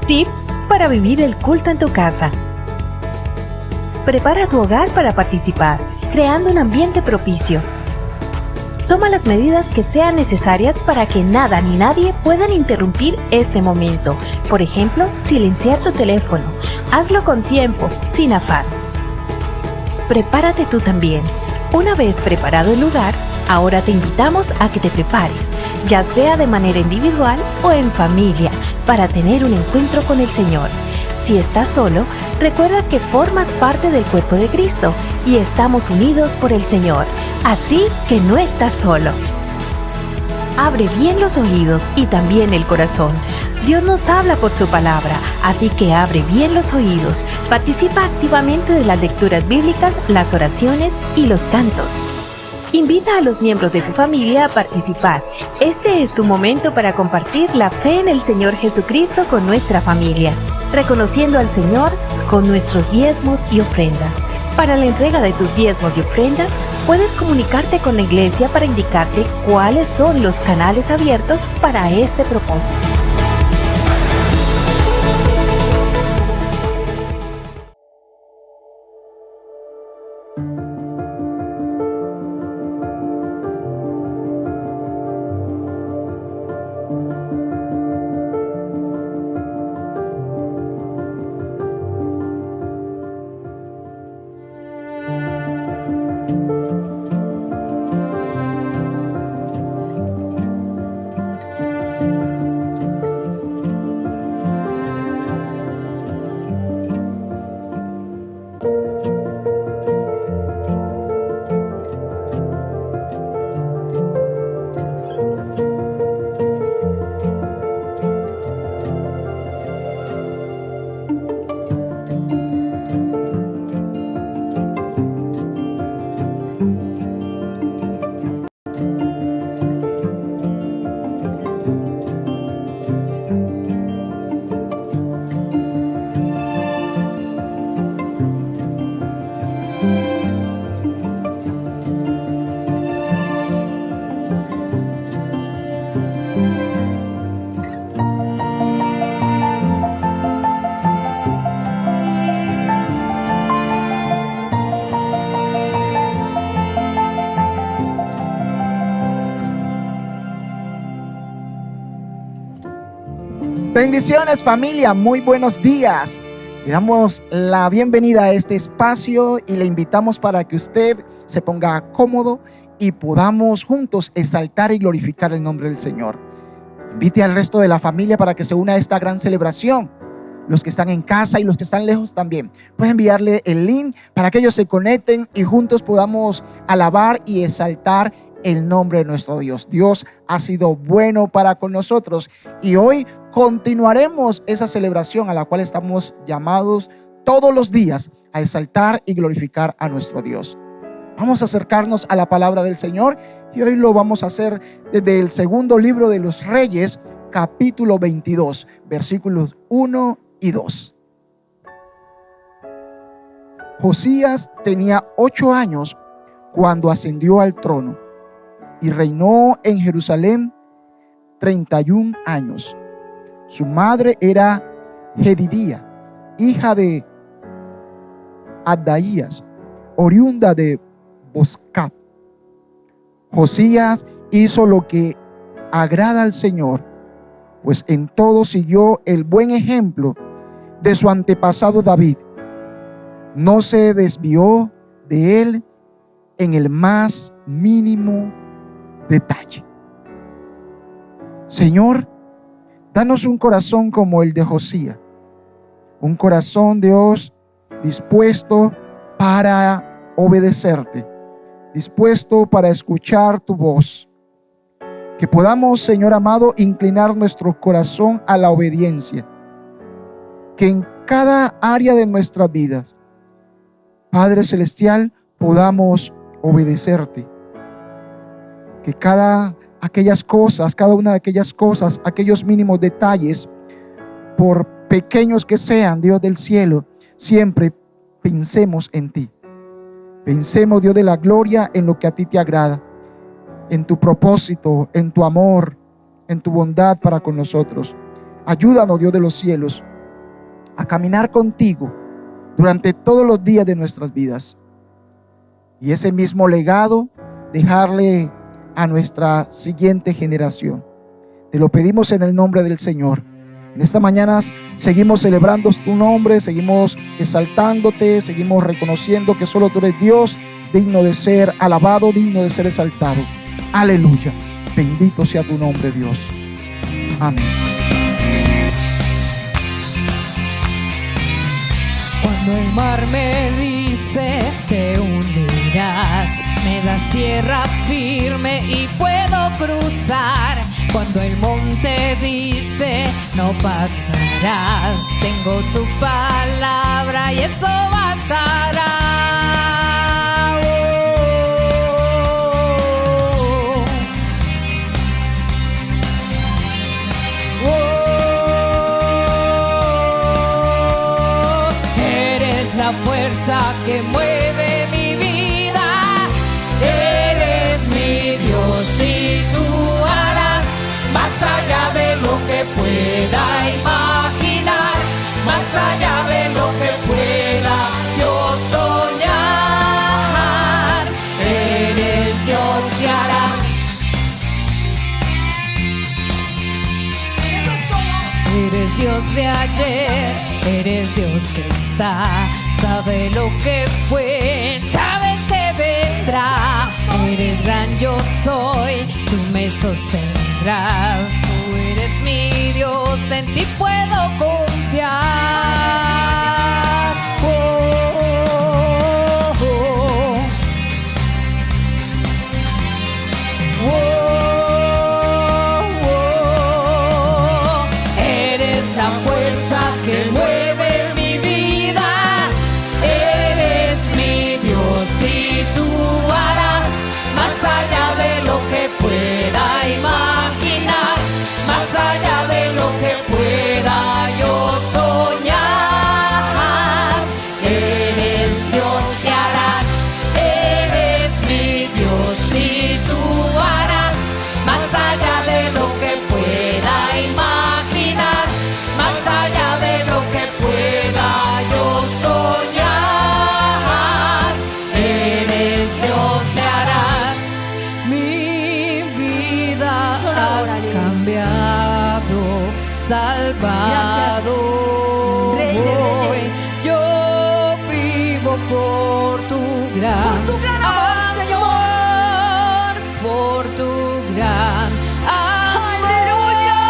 Tips para vivir el culto en tu casa. Prepara tu hogar para participar, creando un ambiente propicio. Toma las medidas que sean necesarias para que nada ni nadie puedan interrumpir este momento. Por ejemplo, silenciar tu teléfono. Hazlo con tiempo, sin afán. Prepárate tú también. Una vez preparado el lugar, ahora te invitamos a que te prepares, ya sea de manera individual o en familia, para tener un encuentro con el Señor. Si estás solo, recuerda que formas parte del cuerpo de Cristo y estamos unidos por el Señor, así que no estás solo. Abre bien los oídos y también el corazón. Dios nos habla por su palabra, así que abre bien los oídos. Participa activamente de las lecturas bíblicas, las oraciones y los cantos. Invita a los miembros de tu familia a participar. Este es su momento para compartir la fe en el Señor Jesucristo con nuestra familia, reconociendo al Señor con nuestros diezmos y ofrendas. Para la entrega de tus diezmos y ofrendas, puedes comunicarte con la iglesia para indicarte cuáles son los canales abiertos para este propósito. Bendiciones, familia, muy buenos días. Le damos la bienvenida a este espacio y le invitamos para que usted se ponga cómodo y podamos juntos exaltar y glorificar el nombre del Señor. Invite al resto de la familia para que se una a esta gran celebración. Los que están en casa y los que están lejos también. Pueden enviarle el link para que ellos se conecten y juntos podamos alabar y exaltar el nombre de nuestro Dios. Dios ha sido bueno para con nosotros y hoy continuaremos esa celebración a la cual estamos llamados todos los días a exaltar y glorificar a nuestro Dios. Vamos a acercarnos a la palabra del Señor y hoy lo vamos a hacer desde el segundo libro de los Reyes, capítulo 22, versículos 1 y 2. Josías tenía 8 años cuando ascendió al trono y reinó en Jerusalén 31 años. Su madre era Jedidía, hija de Adaías, oriunda de Boscat. Josías hizo lo que agrada al Señor, pues en todo siguió el buen ejemplo de su antepasado David. No se desvió de él en el más mínimo detalle. Señor, danos un corazón como el de Josías, un corazón, Dios, dispuesto para obedecerte, dispuesto para escuchar tu voz. Que podamos, Señor amado, inclinar nuestro corazón a la obediencia. Que en cada área de nuestras vidas, Padre Celestial, podamos obedecerte. Que cada una de aquellas cosas, aquellos mínimos detalles, por pequeños que sean, Dios del cielo, siempre pensemos en ti. Pensemos, Dios de la gloria, en lo que a ti te agrada, en tu propósito, en tu amor, en tu bondad para con nosotros. Ayúdanos, Dios de los cielos, a caminar contigo durante todos los días de nuestras vidas. Y ese mismo legado dejarle a nuestra siguiente generación. Te lo pedimos en el nombre del Señor. En esta mañana seguimos celebrando tu nombre, seguimos exaltándote, seguimos reconociendo que solo tú eres Dios, digno de ser alabado, digno de ser exaltado. Aleluya. Bendito sea tu nombre, Dios. Amén. Cuando el mar me dice te hundirás, me das tierra firme y puedo cruzar. Cuando el monte dice no pasarás, tengo tu palabra y eso bastará. La fuerza que mueve mi vida, eres mi Dios y tú harás más allá de lo que pueda imaginar, más allá de lo que pueda yo soñar. Eres Dios y harás. Eres Dios de ayer, eres Dios que está. Sabe lo que fue, sabes que vendrá. Eres gran yo soy, tú me sostendrás. Tú eres mi Dios, en ti puedo confiar. Eres la fuerza que mueve mi vida. Si tú harás más allá de lo que pueda imaginar, más allá de lo que pueda yo soñar. Eres Dios y harás, eres mi Dios y tú harás más allá de lo que pueda imaginar, más allá de lo que pueda yo soñar. Salvado, Rey de Reyes. Yo vivo por tu gran amor, Señor, por tu gran amor. ¡Aleluya!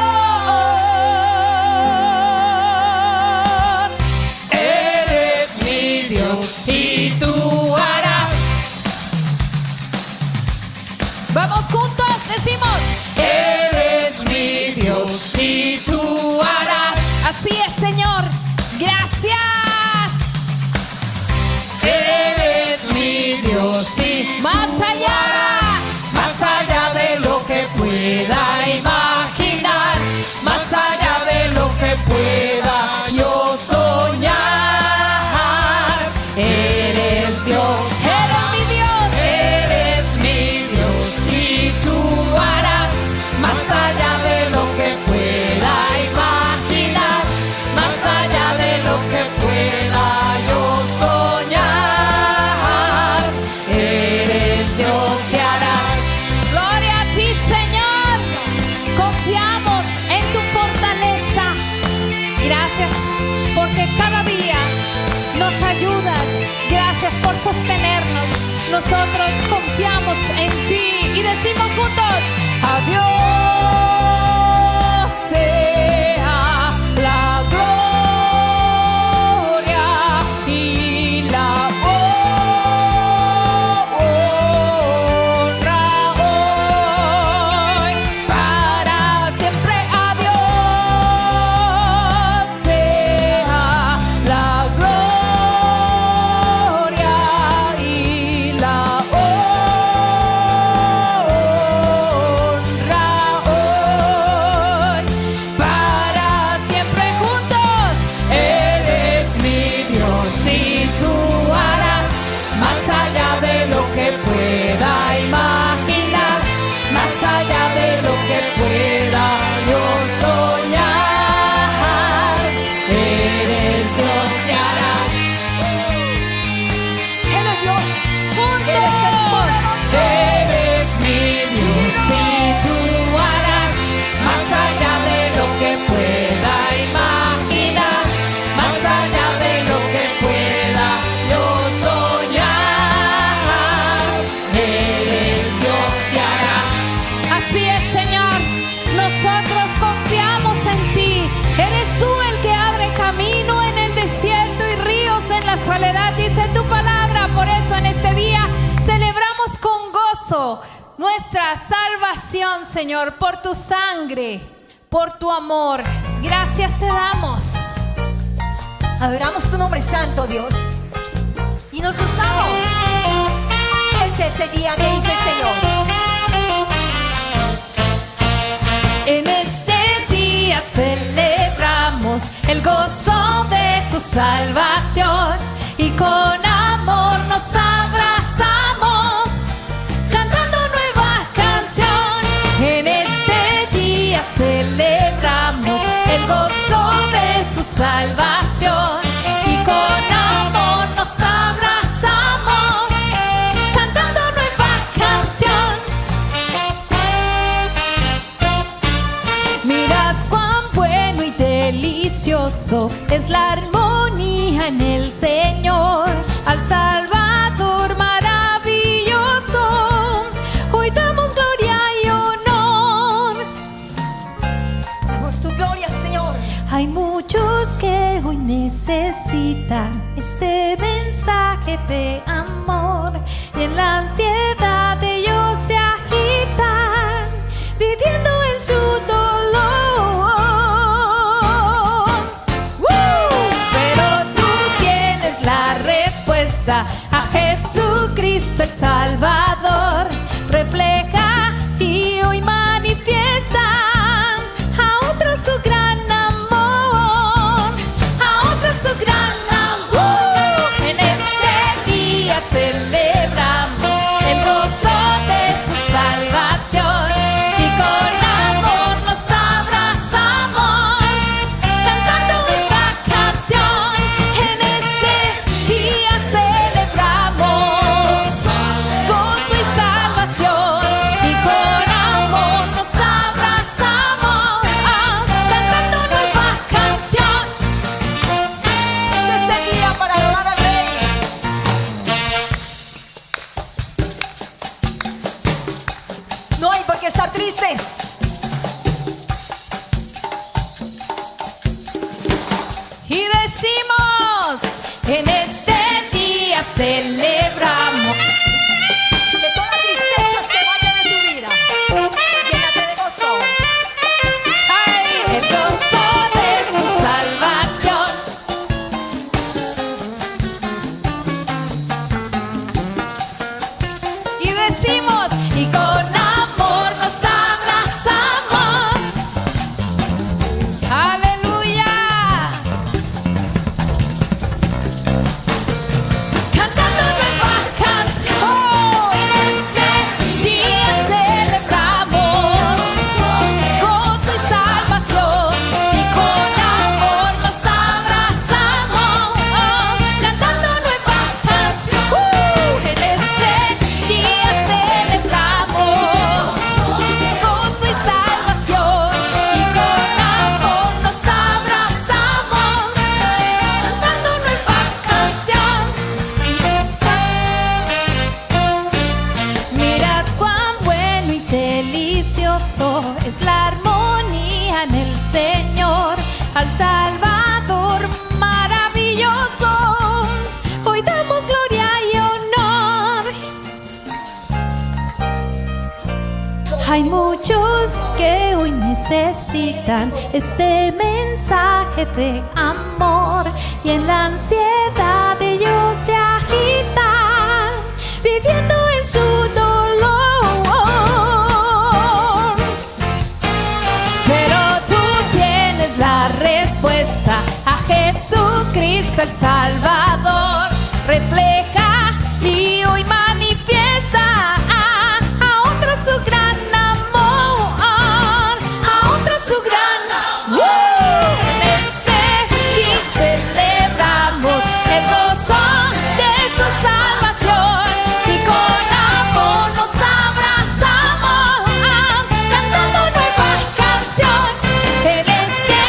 Eres mi Dios y tú harás. Vamos juntos, decimos: eres mi Dios y tú harás. Así es, Señor. Gracias. Eres mi Dios y más allá de lo que pueda imaginar, más allá de lo que pueda yo soñar. Eres Dios. Eres mi Dios. Eres mi Dios y tú harás más allá de lo que pueda imaginar, más allá de lo que pueda yo soñar. Eres Dios y harás. Gloria a ti, Señor. Confiamos en tu fortaleza. Gracias porque cada día nos ayudas. Gracias por sostenernos. Nosotros confiamos en ti y decimos juntos: adiós sea la gloria y la honra hoy para siempre. Adiós sea la gloria y la honra soledad, dice tu palabra. Por eso en este día celebramos con gozo nuestra salvación, Señor, por tu sangre, por tu amor. Gracias te damos. Adoramos tu nombre santo, Dios, y nos gozamos. Este es el día que dice el Señor. En este día celebramos el gozo de su salvación y con amor nos abrazamos cantando nueva canción. En este día celebramos el gozo de su salvación y con amor nos abrazamos cantando nueva canción. Mirad cuán bueno y delicioso es la armonía en el Señor, al Salvador maravilloso. Hoy damos gloria y honor. Damos tu gloria, Señor. Hay muchos que hoy necesitan este mensaje de amor y en la ansiedad ellos se agitan viviendo en su dolor. Pero tú tienes la respuesta a Jesucristo el Salvador. Refleja y hoy manifiesta a otros su gran amor, a otros su gran amor. En este día celebramos el gozo de su salvación y con amor nos abrazamos cantando esta canción. En este día celebramos gozo y salvación y con amor nos abrazamos cantando nueva canción. Este es el día para adorar al Rey. No hay por qué estar tristes. Y decimos, en este día celebramos. Que toda tristeza se vaya de tu vida. Llénate de gozo. Ay, el gozo de su salvación. Y decimos, y con amor nos abrazamos. Aleluya. Cantando nueva canción. En este día celebramos gozo y salvación y con amor nos abrazamos cantando nueva canción. En este día celebramos gozo y salvación y con amor nos abrazamos cantando nueva canción. Mirad cuán bueno y delicioso es la armonía en el Señor, al Salvador maravilloso. Hoy damos gloria y honor. Hay muchos que hoy necesitan este mensaje de amor y en la ansiedad ellos se agitan viviendo en su dolor. Pero tú tienes la respuesta a Jesucristo el Salvador. Refleja y hoy manifiesta a otros su gran amor, a otros su gran amor. En este día celebramos el gozo de su salvación y con amor nos abrazamos cantando nueva canción. En este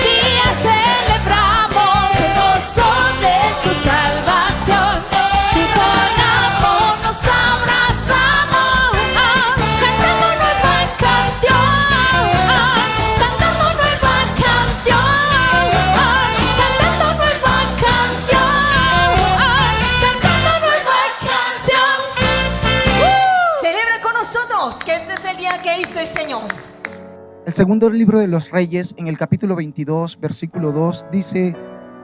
día celebramos el gozo de su nosotros que este es el día que hizo el Señor. El segundo libro de los Reyes, en el capítulo 22, versículo 2, dice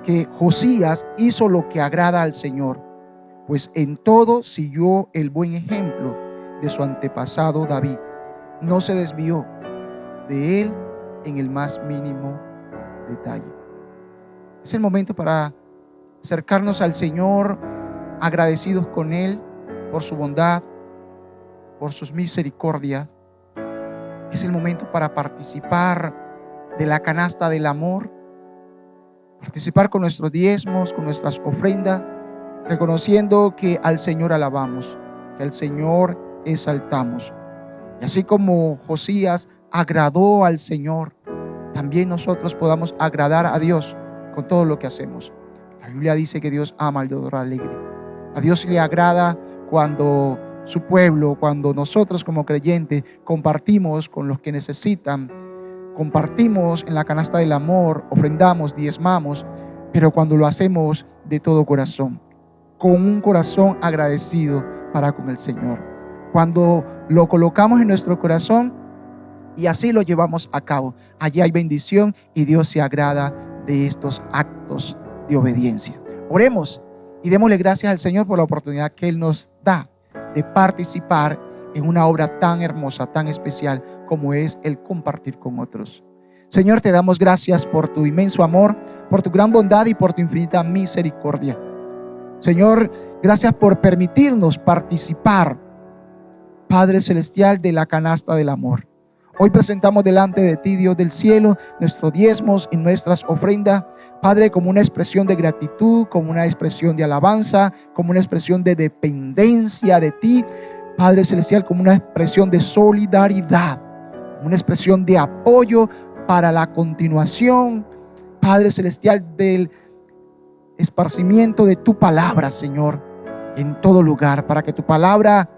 que Josías hizo lo que agrada al Señor, pues en todo siguió el buen ejemplo de su antepasado David. No se desvió de él en el más mínimo detalle. Es el momento para acercarnos al Señor agradecidos con Él por su bondad, por sus misericordias. Es el momento para participar de la canasta del amor, participar con nuestros diezmos, con nuestras ofrendas, reconociendo que al Señor alabamos, que al Señor exaltamos. Y así como Josías agradó al Señor, también nosotros podamos agradar a Dios con todo lo que hacemos. La Biblia dice que Dios ama al dador alegre. A Dios le agrada cuando su pueblo, cuando nosotros como creyentes compartimos con los que necesitan, compartimos en la canasta del amor, ofrendamos, diezmamos, pero cuando lo hacemos de todo corazón, con un corazón agradecido para con el Señor. Cuando lo colocamos en nuestro corazón y así lo llevamos a cabo, allí hay bendición y Dios se agrada de estos actos de obediencia. Oremos y démosle gracias al Señor por la oportunidad que Él nos da de participar en una obra tan hermosa, tan especial como es el compartir con otros. Señor, te damos gracias por tu inmenso amor, por tu gran bondad y por tu infinita misericordia. Señor, gracias por permitirnos participar, Padre Celestial, de la canasta del amor. Hoy presentamos delante de ti, Dios del cielo, nuestros diezmos y nuestras ofrendas, Padre, como una expresión de gratitud, como una expresión de alabanza, como una expresión de dependencia de ti, Padre Celestial, como una expresión de solidaridad, como una expresión de apoyo para la continuación, Padre Celestial, del esparcimiento de tu palabra, Señor, en todo lugar, para que tu palabra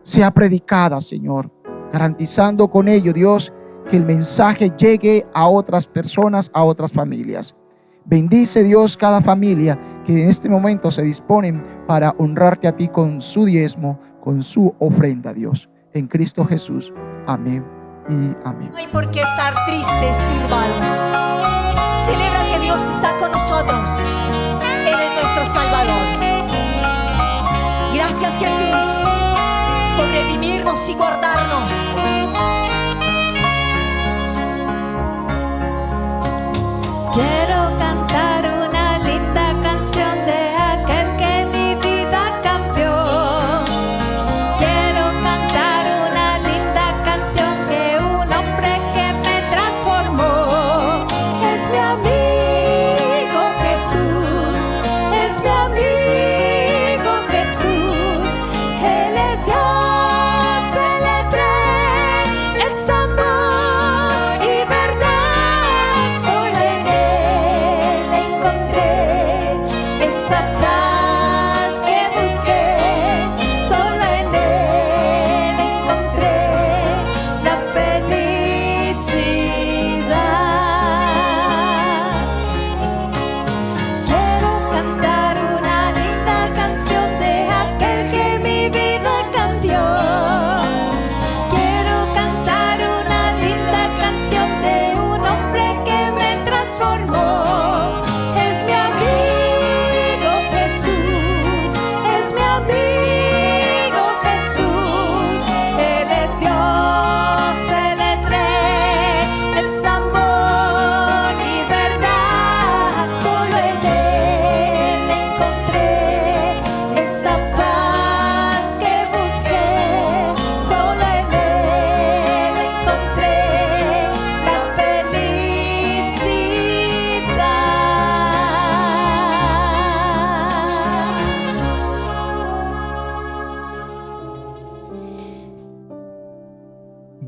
sea predicada, Señor, garantizando con ello, Dios, que el mensaje llegue a otras personas, a otras familias. Bendice, Dios, cada familia que en este momento se disponen para honrarte a ti con su diezmo, con su ofrenda, Dios. En Cristo Jesús. Amén y amén. No hay por qué estar tristes, turbados. Celebra que Dios está con nosotros. Él es nuestro Salvador. Gracias, Jesús, por redimirnos y guardarnos. Quiero cantar una linda canción de aquel que mi vida cambió. Quiero cantar una linda canción de un hombre que me transformó. Es mi amigo Jesús, es mi amigo Jesús. Él es Dios, Él es Rey, es amor y verdad. Solo en Él encontré esa paz que busqué. Solo en Él encontré la felicidad. Quiero cantar una linda canción de aquel que mi vida cambió. Quiero cantar una linda canción de un hombre que me transformó. Es mi amigo Jesús, es mi amigo Jesús. Él es Dios, Él es Rey, es amor y verdad. Solo en Él encontré esa paz que busqué. Solo en Él encontré la felicidad.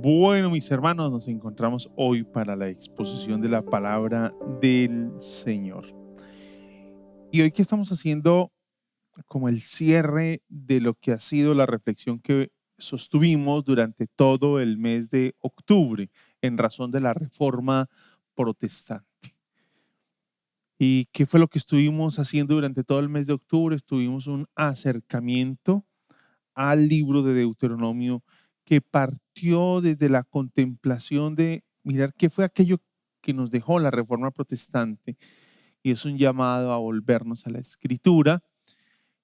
Bueno, mis hermanos, nos encontramos hoy para la exposición de la palabra del Señor. Y hoy que estamos haciendo como el cierre de lo que ha sido la reflexión que sostuvimos durante todo el mes de octubre en razón de la Reforma Protestante. ¿Y qué fue lo que estuvimos haciendo durante todo el mes de octubre? Estuvimos un acercamiento al libro de Deuteronomio, que partió desde la contemplación de mirar qué fue aquello que nos dejó la Reforma Protestante, y es un llamado a volvernos a la Escritura.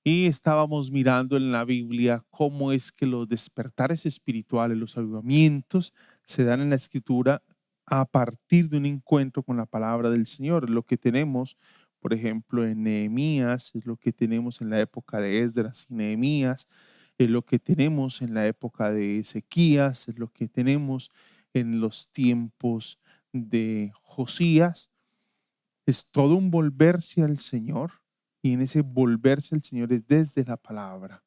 Y estábamos mirando en la Biblia cómo es que los despertares espirituales, los avivamientos, se dan en la Escritura a partir de un encuentro con la palabra del Señor. Lo que tenemos, por ejemplo, en Nehemías, es lo que tenemos en la época de Esdras y Nehemías, es lo que tenemos en la época de Ezequías, es lo que tenemos en los tiempos de Josías. Es todo un volverse al Señor, y en ese volverse al Señor es desde la palabra.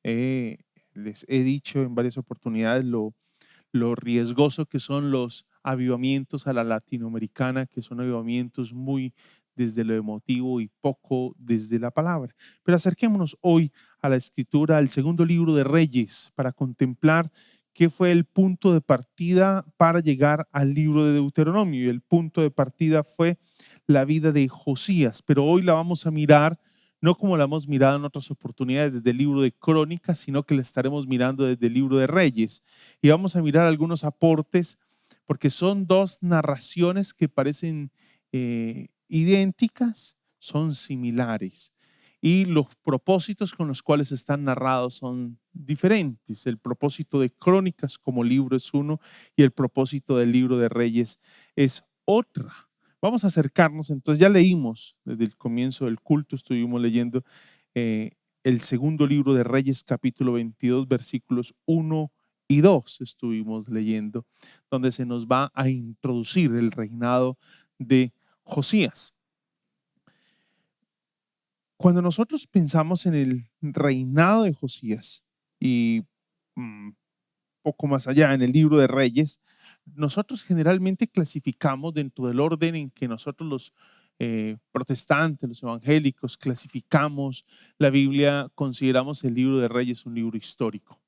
Les he dicho en varias oportunidades lo riesgoso que son los avivamientos a la latinoamericana, que son avivamientos muy desde lo emotivo y poco desde la palabra. Pero acerquémonos hoy a la Escritura, al segundo libro de Reyes, para contemplar qué fue el punto de partida para llegar al libro de Deuteronomio. Y el punto de partida fue la vida de Josías, pero hoy la vamos a mirar no como la hemos mirado en otras oportunidades desde el libro de Crónicas, sino que la estaremos mirando desde el libro de Reyes. Y vamos a mirar algunos aportes, porque son dos narraciones que parecen idénticas, son similares. Y los propósitos con los cuales están narrados son diferentes. El propósito de Crónicas como libro es uno, y el propósito del libro de Reyes es otra. Vamos a acercarnos, entonces ya leímos desde el comienzo del culto, estuvimos leyendo el segundo libro de Reyes, capítulo 22, versículos 1 y 2, estuvimos leyendo, donde se nos va a introducir el reinado de Josías. Cuando nosotros pensamos en el reinado de Josías y poco más allá en el libro de Reyes, nosotros generalmente clasificamos dentro del orden en que nosotros los protestantes, los evangélicos, clasificamos la Biblia, consideramos el libro de Reyes un libro histórico.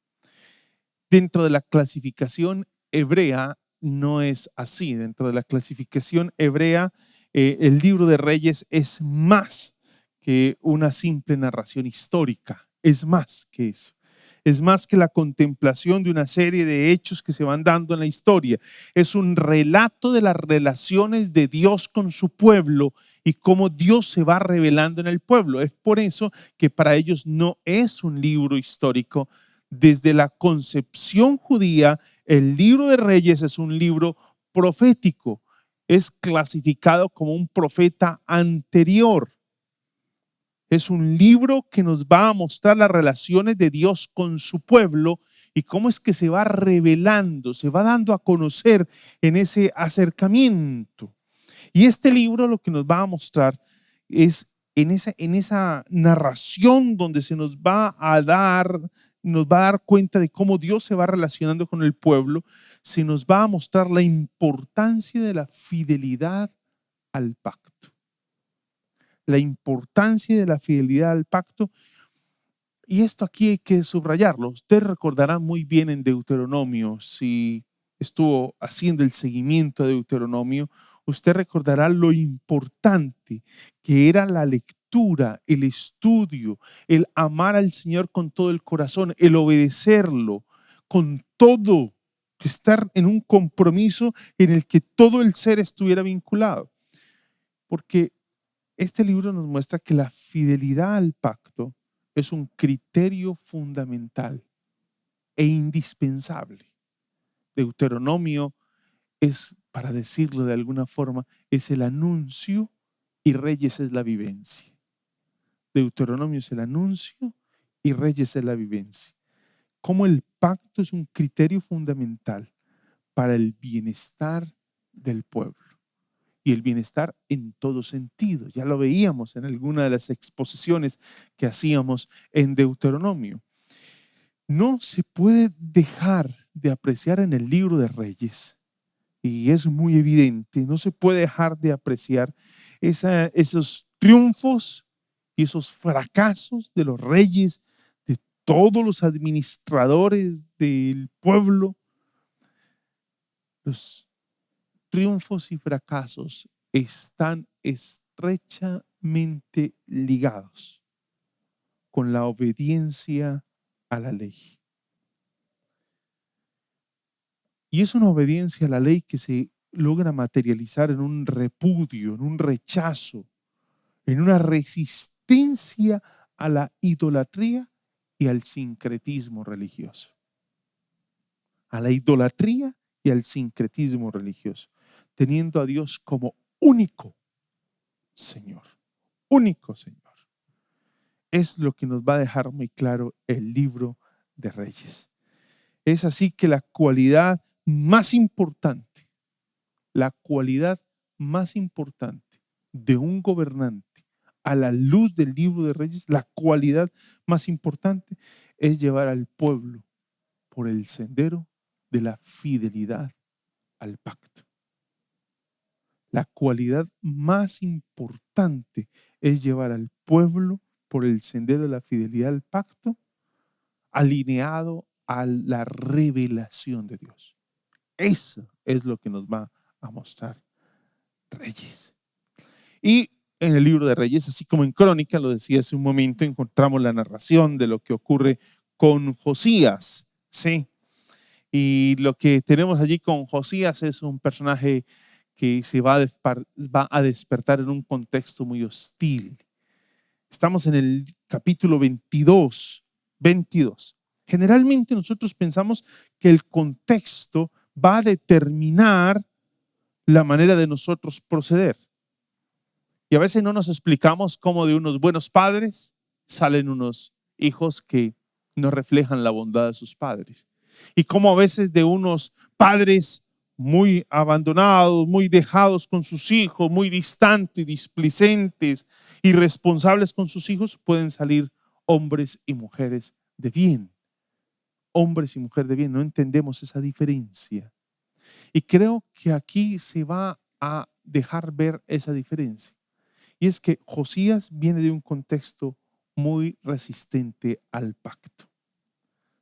Dentro de la clasificación hebrea no es así. Dentro de la clasificación hebrea, el libro de Reyes es más que una simple narración histórica, es más que eso. Es más que la contemplación de una serie de hechos que se van dando en la historia. Es un relato de las relaciones de Dios con su pueblo y cómo Dios se va revelando en el pueblo. Es por eso que para ellos no es un libro histórico. Desde la concepción judía, el libro de Reyes es un libro profético. Es clasificado como un profeta anterior. Es un libro que nos va a mostrar las relaciones de Dios con su pueblo y cómo es que se va revelando, se va dando a conocer en ese acercamiento. Y este libro lo que nos va a mostrar es en esa narración donde se nos va a dar cuenta de cómo Dios se va relacionando con el pueblo, se nos va a mostrar la importancia de la fidelidad al pacto. La importancia de la fidelidad al pacto. Y esto aquí hay que subrayarlo. Usted recordará muy bien en Deuteronomio, si estuvo haciendo el seguimiento de Deuteronomio, usted recordará lo importante que era la lectura, el estudio, el amar al Señor con todo el corazón, el obedecerlo con todo, estar en un compromiso en el que todo el ser estuviera vinculado. Porque este libro nos muestra que la fidelidad al pacto es un criterio fundamental e indispensable. Deuteronomio es, para decirlo de alguna forma, es el anuncio y Reyes es la vivencia. Deuteronomio es el anuncio y Reyes es la vivencia. Como el pacto es un criterio fundamental para el bienestar del pueblo. Y el bienestar en todo sentido. Ya lo veíamos en alguna de las exposiciones que hacíamos en Deuteronomio. No se puede dejar de apreciar en el libro de Reyes, y es muy evidente, no se puede dejar de apreciar esos triunfos y esos fracasos de los reyes, de todos los administradores del pueblo. Los triunfos y fracasos están estrechamente ligados con la obediencia a la ley. Y es una obediencia a la ley que se logra materializar en un repudio, en un rechazo, en una resistencia a la idolatría y al sincretismo religioso. A la idolatría y al sincretismo religioso, teniendo a Dios como único Señor, único Señor. Es lo que nos va a dejar muy claro el libro de Reyes. Es así que la cualidad más importante de un gobernante a la luz del libro de Reyes, la cualidad más importante es llevar al pueblo por el sendero de la fidelidad al pacto. La cualidad más importante es llevar al pueblo por el sendero de la fidelidad al pacto, alineado a la revelación de Dios. Eso es lo que nos va a mostrar Reyes. Y en el libro de Reyes, así como en Crónica, lo decía hace un momento, encontramos la narración de lo que ocurre con Josías, ¿sí? Y lo que tenemos allí con Josías es un personaje que se va a despertar en un contexto muy hostil. Estamos en el capítulo 22. Generalmente nosotros pensamos que el contexto va a determinar la manera de nosotros proceder. Y a veces no nos explicamos cómo de unos buenos padres salen unos hijos que no reflejan la bondad de sus padres. Y cómo a veces de unos padres muy abandonados, muy dejados con sus hijos, muy distantes, displicentes, irresponsables con sus hijos, pueden salir hombres y mujeres de bien. Hombres y mujeres de bien, no entendemos esa diferencia. Y creo que aquí se va a dejar ver esa diferencia. Y es que Josías viene de un contexto muy resistente al pacto.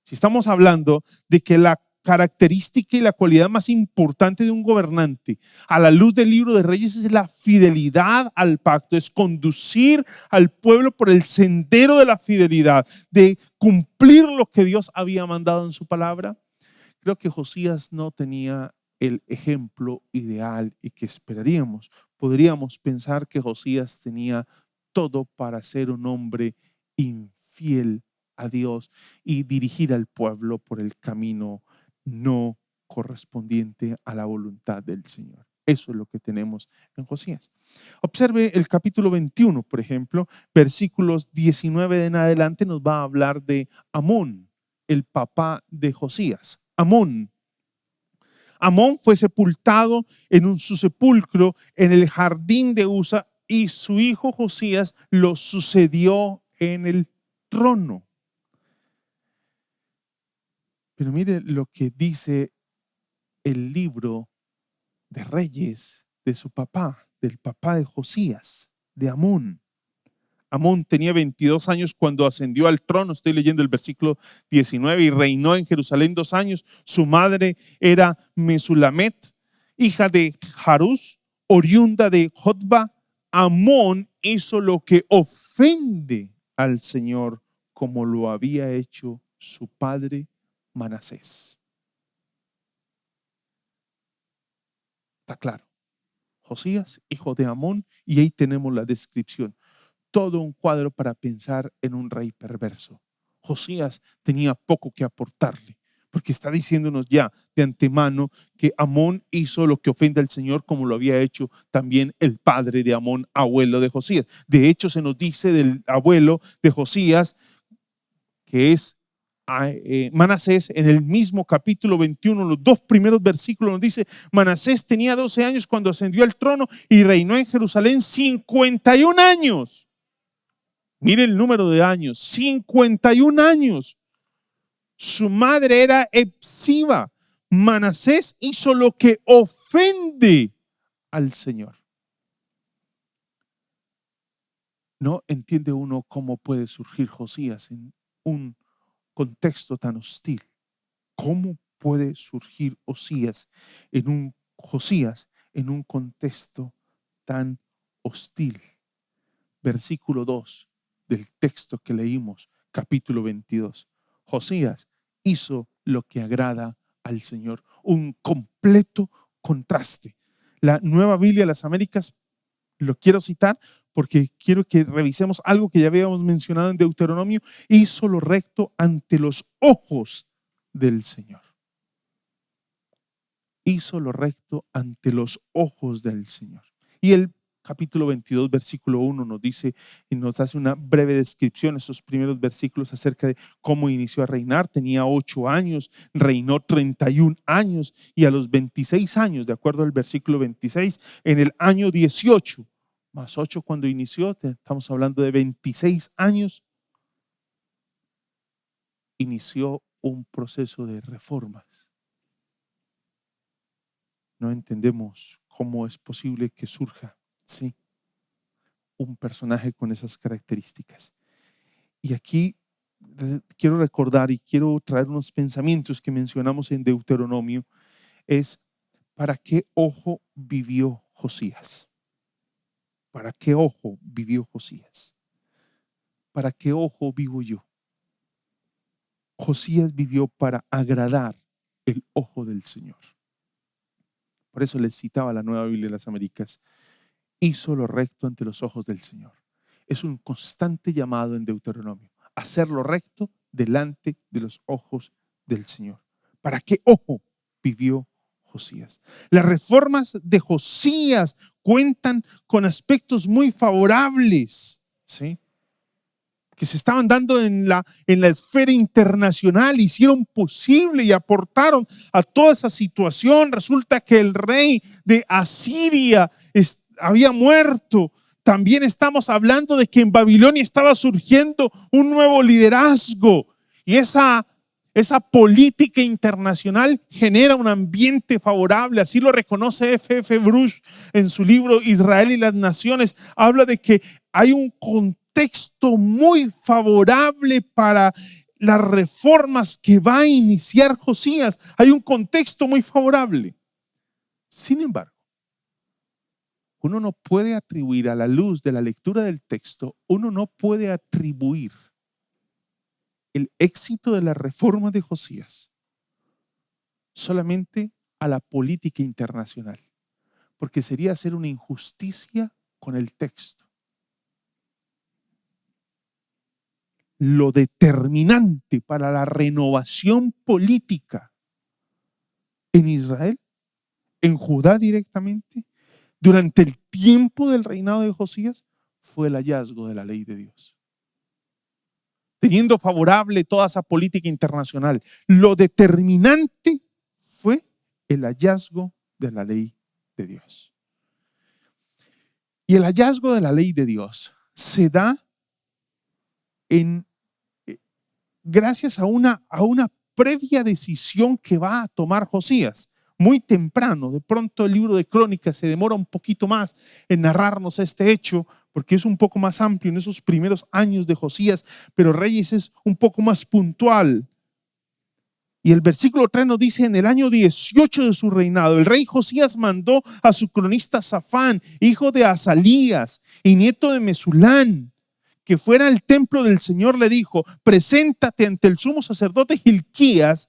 Si estamos hablando de que la característica y la cualidad más importante de un gobernante a la luz del libro de Reyes es la fidelidad al pacto, es conducir al pueblo por el sendero de la fidelidad, de cumplir lo que Dios había mandado en su palabra. Creo que Josías no tenía el ejemplo ideal y que esperaríamos. Podríamos pensar que Josías tenía todo para ser un hombre infiel a Dios y dirigir al pueblo por el camino no correspondiente a la voluntad del Señor. Eso es lo que tenemos en Josías. Observe el capítulo 21, por ejemplo, versículos 19 en adelante nos va a hablar de Amón, el papá de Josías. Amón fue sepultado en su sepulcro en el jardín de Usa y su hijo Josías lo sucedió en el trono. Pero mire lo que dice el libro de Reyes de su papá, del papá de Josías, de Amón. Amón tenía 22 años cuando ascendió al trono, estoy leyendo el versículo 19, y reinó en Jerusalén 2 años. Su madre era Mesulamet, hija de Jarús, oriunda de Jotba. Amón hizo lo que ofende al Señor, como lo había hecho su padre Manasés. Está claro. Josías, hijo de Amón, y ahí tenemos la descripción. Todo un cuadro para pensar en un rey perverso. Josías tenía poco que aportarle, porque está diciéndonos ya de antemano que Amón hizo lo que ofende al Señor, como lo había hecho también el padre de Amón, abuelo de Josías. De hecho, se nos dice del abuelo de Josías, que es Manasés, en el mismo capítulo 21, los 2 primeros versículos nos dice: Manasés tenía 12 años cuando ascendió al trono y reinó en Jerusalén 51 años. Mire el número de años, 51 años. Su madre era Hepsiba. Manasés hizo lo que ofende al Señor. No entiende uno cómo puede surgir Josías en un contexto tan hostil. ¿Cómo puede surgir Josías en un contexto tan hostil? Versículo 2 del texto que leímos, capítulo 22. Josías hizo lo que agrada al Señor. Un completo contraste. La Nueva Biblia de las Américas, lo quiero citar porque quiero que revisemos algo que ya habíamos mencionado en Deuteronomio: hizo lo recto ante los ojos del Señor. Hizo lo recto ante los ojos del Señor. Y el capítulo 22, versículo 1 nos dice y nos hace una breve descripción, esos primeros versículos, acerca de cómo inició a reinar. Tenía 8 años, reinó 31 años y a los 26 años, de acuerdo al versículo 26, en el año 18, más 8 cuando inició, estamos hablando de 26 años, inició un proceso de reformas. No entendemos cómo es posible que surja, sí, un personaje con esas características. Y aquí quiero recordar y quiero traer unos pensamientos que mencionamos en Deuteronomio. Es: ¿para qué ojo vivió Josías? ¿Para qué ojo vivió Josías? ¿Para qué ojo vivo yo? Josías vivió para agradar el ojo del Señor. Por eso les citaba la Nueva Biblia de las Américas: hizo lo recto ante los ojos del Señor. Es un constante llamado en Deuteronomio: hacer lo recto delante de los ojos del Señor. ¿Para qué ojo vivió Josías? Las reformas de Josías cuentan con aspectos muy favorables, ¿sí?, que se estaban dando en la esfera internacional. Hicieron posible y aportaron a toda esa situación. Resulta que el rey de Asiria había muerto. También estamos hablando de que en Babilonia estaba surgiendo un nuevo liderazgo, y esa política internacional genera un ambiente favorable. Así lo reconoce F.F. Bruce en su libro Israel y las Naciones. Habla de que hay un contexto muy favorable para las reformas que va a iniciar Josías. Hay un contexto muy favorable. Sin embargo, uno no puede atribuir, a la luz de la lectura del texto, uno no puede atribuir el éxito de la reforma de Josías solamente a la política internacional, porque sería hacer una injusticia con el texto. Lo determinante para la renovación política en Israel, en Judá directamente, durante el tiempo del reinado de Josías, fue el hallazgo de la ley de Dios. Teniendo favorable toda esa política internacional, lo determinante fue el hallazgo de la ley de Dios. Y el hallazgo de la ley de Dios se da gracias a una previa decisión que va a tomar Josías muy temprano. De pronto el libro de Crónicas se demora un poquito más en narrarnos este hecho, porque es un poco más amplio en esos primeros años de Josías, pero Reyes es un poco más puntual. Y el versículo 3 nos dice: en el año 18 de su reinado, el rey Josías mandó a su cronista Safán, hijo de Azalías y nieto de Mesulán, que fuera al templo del Señor. Le dijo: preséntate ante el sumo sacerdote Hilquías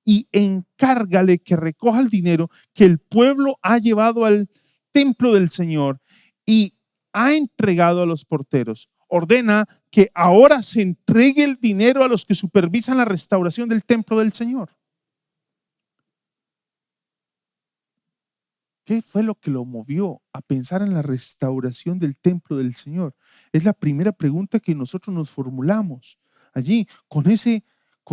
y encárgale que recoja el dinero que el pueblo ha llevado al templo del Señor y ha entregado a los porteros. Ordena que ahora se entregue el dinero a los que supervisan la restauración del templo del Señor. ¿Qué fue lo que lo movió a pensar en la restauración del templo del Señor? Es la primera pregunta que nosotros nos formulamos allí, con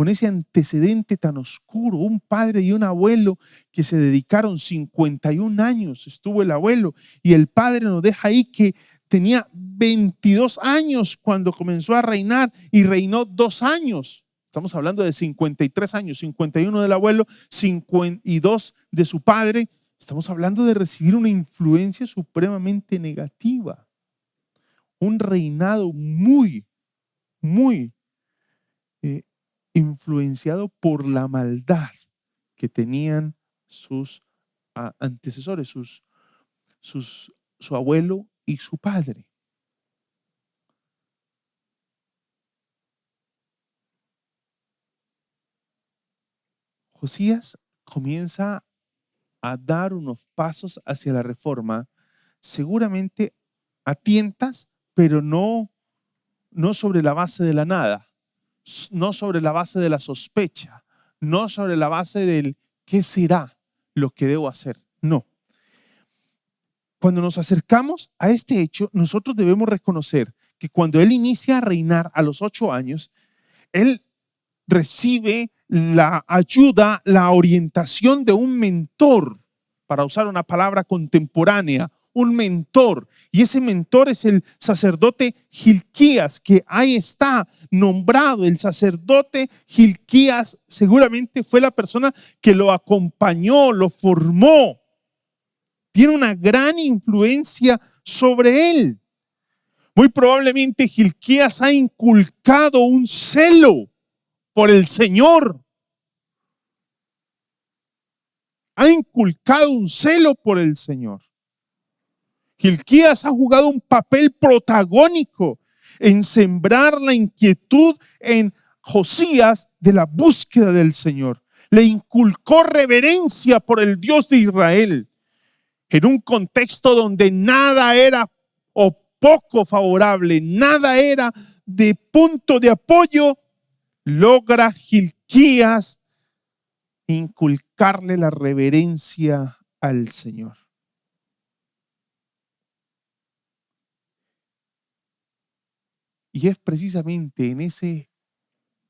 ese antecedente tan oscuro. Un padre y un abuelo que se dedicaron 51 años, estuvo el abuelo, y el padre nos deja ahí que tenía 22 años cuando comenzó a reinar y reinó 2 años. Estamos hablando de 53 años, 51 del abuelo, 52 de su padre. Estamos hablando de recibir una influencia supremamente negativa. Un reinado muy, muy influenciado por la maldad que tenían sus antecesores, su abuelo y su padre. Josías comienza a dar unos pasos hacia la reforma, seguramente a tientas, pero no sobre la base de la nada, no sobre la base de la sospecha, no sobre la base del ¿qué será lo que debo hacer? No. Cuando nos acercamos a este hecho, nosotros debemos reconocer que cuando él inicia a reinar a los 8 años, él recibe la ayuda, la orientación de un mentor, para usar una palabra contemporánea, un mentor. Y ese mentor es el sacerdote Gilquías, que ahí está nombrado. El sacerdote Gilquías seguramente fue la persona que lo acompañó, lo formó. Tiene una gran influencia sobre él. Muy probablemente Gilquías ha inculcado un celo por el Señor. Ha inculcado un celo por el Señor. Gilquías ha jugado un papel protagónico en sembrar la inquietud en Josías de la búsqueda del Señor. Le inculcó reverencia por el Dios de Israel. En un contexto donde nada era o poco favorable, nada era de punto de apoyo, logra Gilquías inculcarle la reverencia al Señor. Y es precisamente en ese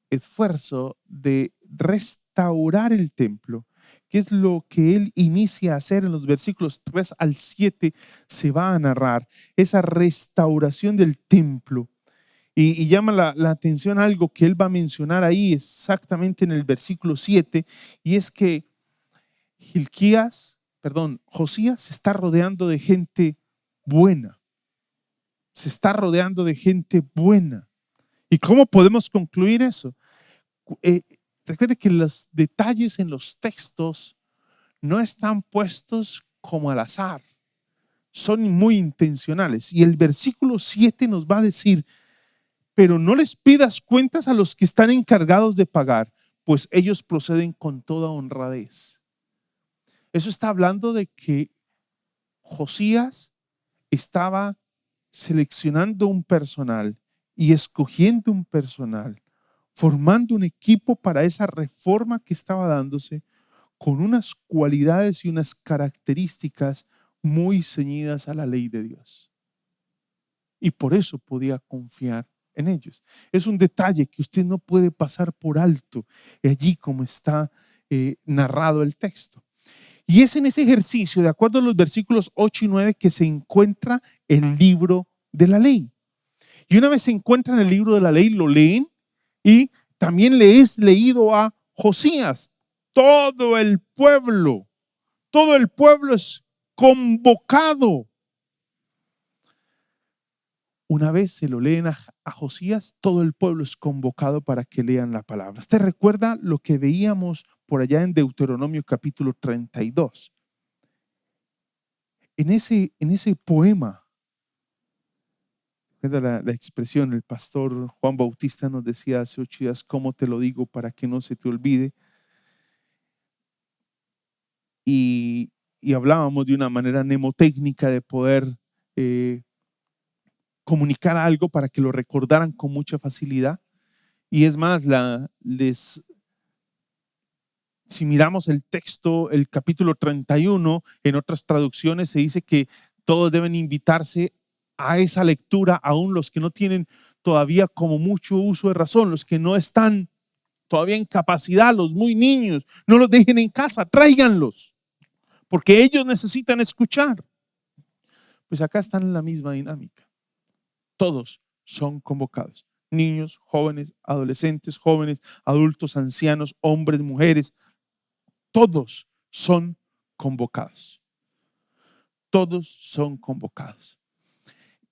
esfuerzo de restaurar el templo, que es lo que él inicia a hacer en los versículos 3 al 7, se va a narrar esa restauración del templo. Y llama la atención algo que él va a mencionar ahí exactamente en el versículo 7, y es que Josías se está rodeando de gente buena. Se está rodeando de gente buena. ¿Y cómo podemos concluir eso? Recuerde que los detalles en los textos no están puestos como al azar, son muy intencionales. Y el versículo 7 nos va a decir: pero no les pidas cuentas a los que están encargados de pagar, pues ellos proceden con toda honradez. Eso está hablando de que Josías estaba seleccionando un personal y escogiendo un personal, formando un equipo para esa reforma que estaba dándose, con unas cualidades y unas características muy ceñidas a la ley de Dios. Y por eso podía confiar en ellos. Es un detalle que usted no puede pasar por alto allí como está narrado el texto. Y es en ese ejercicio, de acuerdo a los versículos 8 y 9, que se encuentra el libro de la ley. Y una vez se encuentra en el libro de la ley, lo leen, y también le es leído a Josías. Todo el pueblo es convocado. Una vez se lo leen a Josías, todo el pueblo es convocado para que lean la palabra. ¿Usted recuerda lo que veíamos por allá en Deuteronomio capítulo 32? En ese poema, la expresión, el pastor Juan Bautista nos decía hace 8 días: ¿cómo te lo digo para que no se te olvide? Y hablábamos de una manera mnemotécnica de poder comunicar algo para que lo recordaran con mucha facilidad. Y es más, si miramos el texto, el capítulo 31, en otras traducciones se dice que todos deben invitarse a esa lectura, aún los que no tienen todavía como mucho uso de razón, los que no están todavía en capacidad, los muy niños, no los dejen en casa, tráiganlos, porque ellos necesitan escuchar. Pues acá están en la misma dinámica. Todos son convocados: niños, jóvenes, adolescentes, jóvenes, adultos, ancianos, hombres, mujeres. Todos son convocados. Todos son convocados.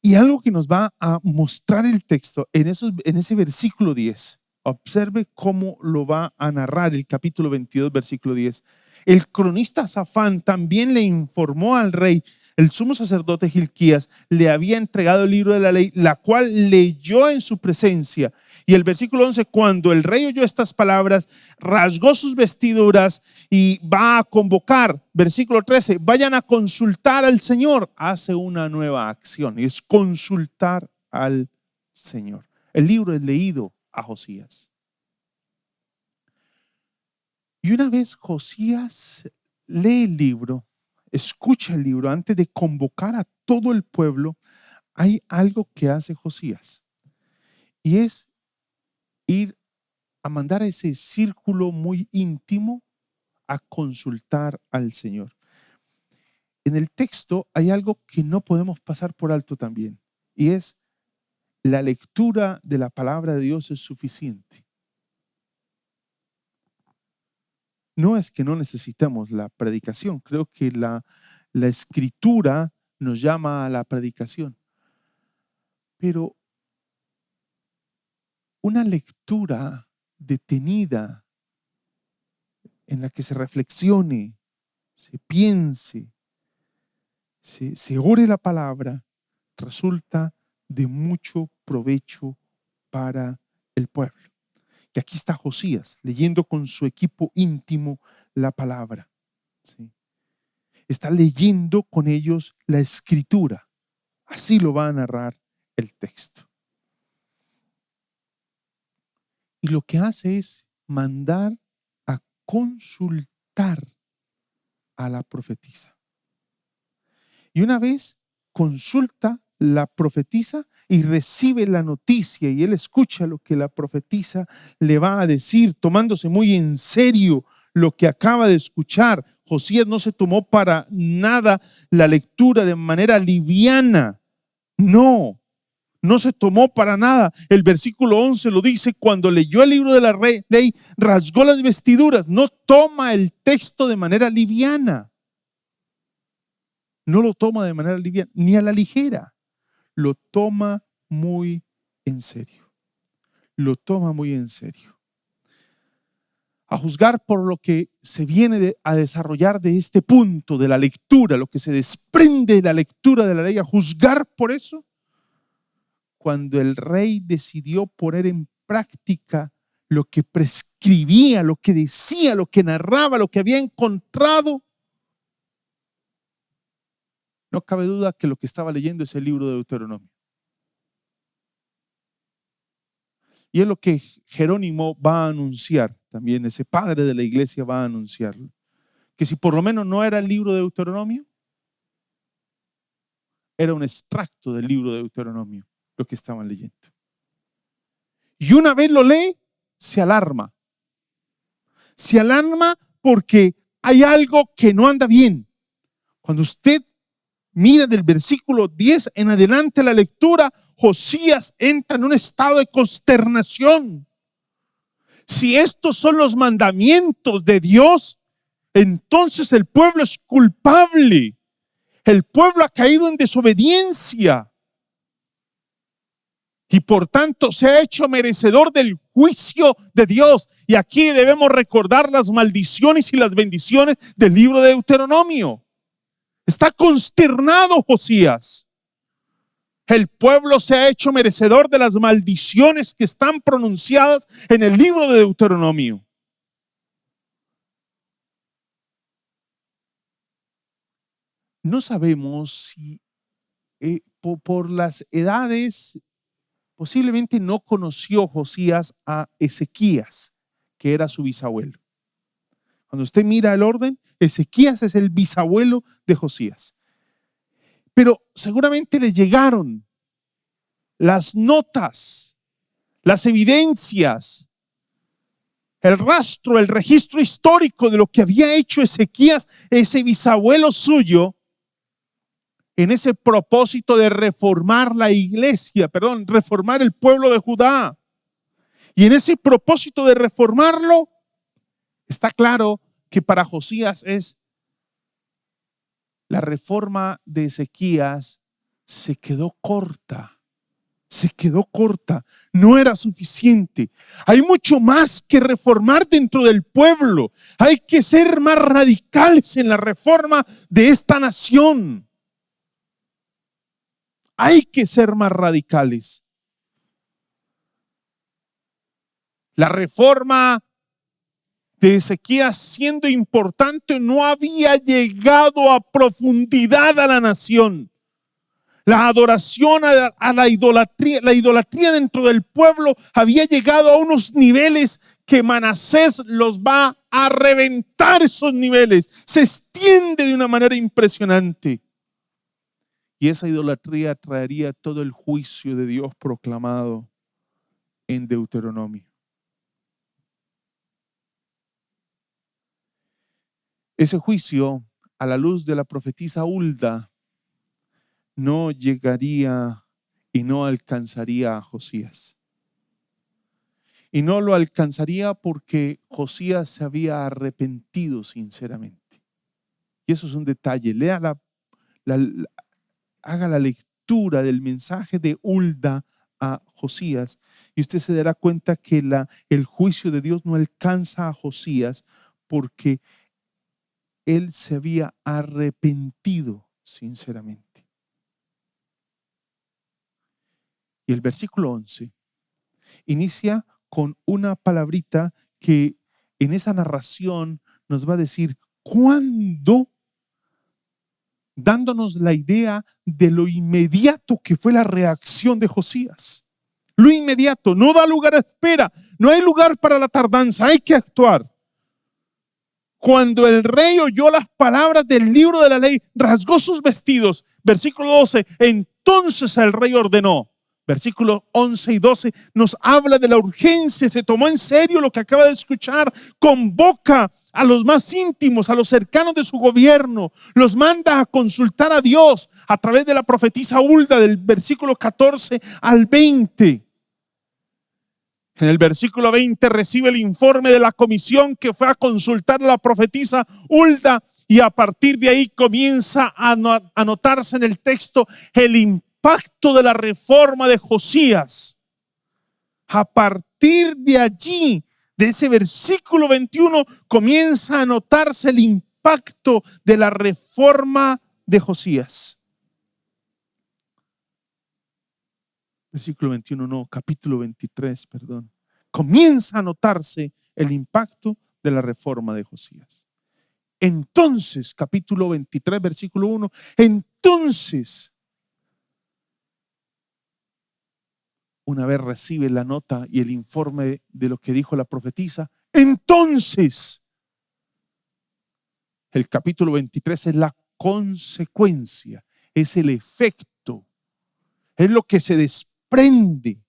Y algo que nos va a mostrar el texto en ese versículo 10, observe cómo lo va a narrar el capítulo 22, versículo 10. El cronista Safán también le informó al rey: el sumo sacerdote Gilquías le había entregado el libro de la ley, la cual leyó en su presencia, Y el versículo 11, cuando el rey oyó estas palabras, rasgó sus vestiduras y va a convocar. Versículo 13, vayan a consultar al Señor. Hace una nueva acción y es consultar al Señor. El libro es leído a Josías. Y una vez Josías lee el libro, escucha el libro, antes de convocar a todo el pueblo, hay algo que hace Josías. Y es ir a mandar a ese círculo muy íntimo a consultar al Señor. En el texto hay algo que no podemos pasar por alto también, y es la lectura de la palabra de Dios es suficiente. No es que no necesitemos la predicación, creo que la escritura nos llama a la predicación, pero una lectura detenida en la que se reflexione, se piense, se ore la palabra, resulta de mucho provecho para el pueblo. Y aquí está Josías leyendo con su equipo íntimo la palabra. ¿Sí? Está leyendo con ellos la escritura. Así lo va a narrar el texto. Y lo que hace es mandar a consultar a la profetisa. Y una vez consulta la profetisa y recibe la noticia y él escucha lo que la profetisa le va a decir, tomándose muy en serio lo que acaba de escuchar. Josías no se tomó para nada la lectura de manera liviana. No se tomó para nada. El versículo 11 lo dice: cuando leyó el libro de la ley, rasgó las vestiduras. No toma el texto de manera liviana. No lo toma de manera liviana, ni a la ligera. Lo toma muy en serio. Lo toma muy en serio. A juzgar por lo que se viene a desarrollar de este punto de la lectura, lo que se desprende de la lectura de la ley, a juzgar por eso, cuando el rey decidió poner en práctica lo que prescribía, lo que decía, lo que narraba, lo que había encontrado, no cabe duda que lo que estaba leyendo es el libro de Deuteronomio. Y es lo que Jerónimo va a anunciar también, ese padre de la iglesia va a anunciarlo. Que si por lo menos no era el libro de Deuteronomio, era un extracto del libro de Deuteronomio lo que estaban leyendo. Y una vez lo lee, se alarma. Se alarma porque hay algo que no anda bien. Cuando usted mira del versículo 10 en adelante la lectura, Josías entra en un estado de consternación. Si estos son los mandamientos de Dios, entonces el pueblo es culpable. El pueblo ha caído en desobediencia y por tanto se ha hecho merecedor del juicio de Dios. Y aquí debemos recordar las maldiciones y las bendiciones del libro de Deuteronomio. Está consternado Josías. El pueblo se ha hecho merecedor de las maldiciones que están pronunciadas en el libro de Deuteronomio. No sabemos si por las edades posiblemente no conoció Josías a Ezequías, que era su bisabuelo. Cuando usted mira el orden, Ezequías es el bisabuelo de Josías. Pero seguramente le llegaron las notas, las evidencias, el rastro, el registro histórico de lo que había hecho Ezequías, ese bisabuelo suyo, en ese propósito de reformar la iglesia, reformar el pueblo de Judá. Y en ese propósito de reformarlo, está claro que para Josías es la reforma de Ezequías se quedó corta. No era suficiente. Hay mucho más que reformar dentro del pueblo. Hay que ser más radicales en la reforma de esta nación. Hay que ser más radicales. La reforma de Ezequías, siendo importante, no había llegado a profundidad a la nación. La adoración a la idolatría dentro del pueblo había llegado a unos niveles que Manasés los va a reventar esos niveles. Se extiende de una manera impresionante. Y esa idolatría traería todo el juicio de Dios proclamado en Deuteronomio. Ese juicio, a la luz de la profetisa Hulda, no llegaría y no alcanzaría a Josías. Y no lo alcanzaría porque Josías se había arrepentido sinceramente. Y eso es un detalle. Haga la lectura del mensaje de Hulda a Josías y usted se dará cuenta que el juicio de Dios no alcanza a Josías porque él se había arrepentido sinceramente. Y el versículo 11 inicia con una palabrita que en esa narración nos va a decir cuándo, dándonos la idea de lo inmediato que fue la reacción de Josías. Lo inmediato, no da lugar a espera, no hay lugar para la tardanza, hay que actuar. Cuando el rey oyó las palabras del libro de la ley, rasgó sus vestidos. Versículo 12, entonces el rey ordenó. Versículos 11 y 12 nos habla de la urgencia, se tomó en serio lo que acaba de escuchar, convoca a los más íntimos, a los cercanos de su gobierno, los manda a consultar a Dios a través de la profetisa Hulda del versículo 14 al 20. En el versículo 20 recibe el informe de la comisión que fue a consultar a la profetisa Hulda y a partir de ahí comienza a anotarse en el texto el impacto de la reforma de Josías. A partir de allí, de ese versículo 21, comienza a notarse el impacto de la reforma de Josías. Versículo 21, no, capítulo 23, perdón. Comienza a notarse el impacto de la reforma de Josías. Entonces, capítulo 23, versículo 1, entonces, una vez recibe la nota y el informe de lo que dijo la profetisa, entonces, el capítulo 23 es la consecuencia, es el efecto, es lo que se desprende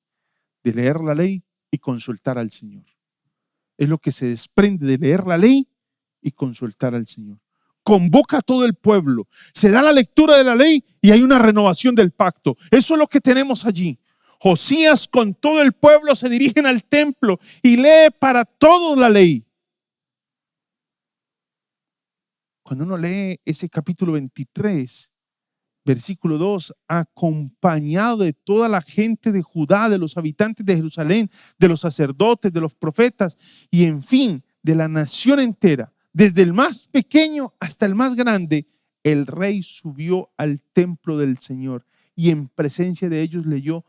de leer la ley y consultar al Señor. Es lo que se desprende de leer la ley y consultar al Señor. Convoca a todo el pueblo, se da la lectura de la ley y hay una renovación del pacto. Eso es lo que tenemos allí. Josías con todo el pueblo se dirigen al templo y lee para todos la ley. Cuando uno lee ese capítulo 23, versículo 2, acompañado de toda la gente de Judá, de los habitantes de Jerusalén, de los sacerdotes, de los profetas y en fin, de la nación entera, desde el más pequeño hasta el más grande, el rey subió al templo del Señor y en presencia de ellos leyó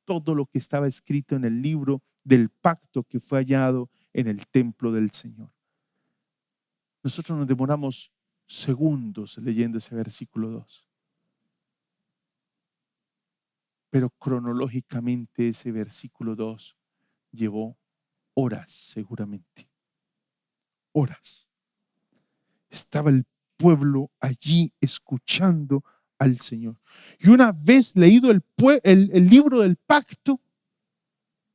todo lo que estaba escrito en el libro del pacto que fue hallado en el templo del Señor. Nosotros nos demoramos segundos leyendo ese versículo 2. Pero cronológicamente ese versículo 2 llevó horas seguramente. Horas. Estaba el pueblo allí escuchando al Señor. Y una vez leído el libro del pacto,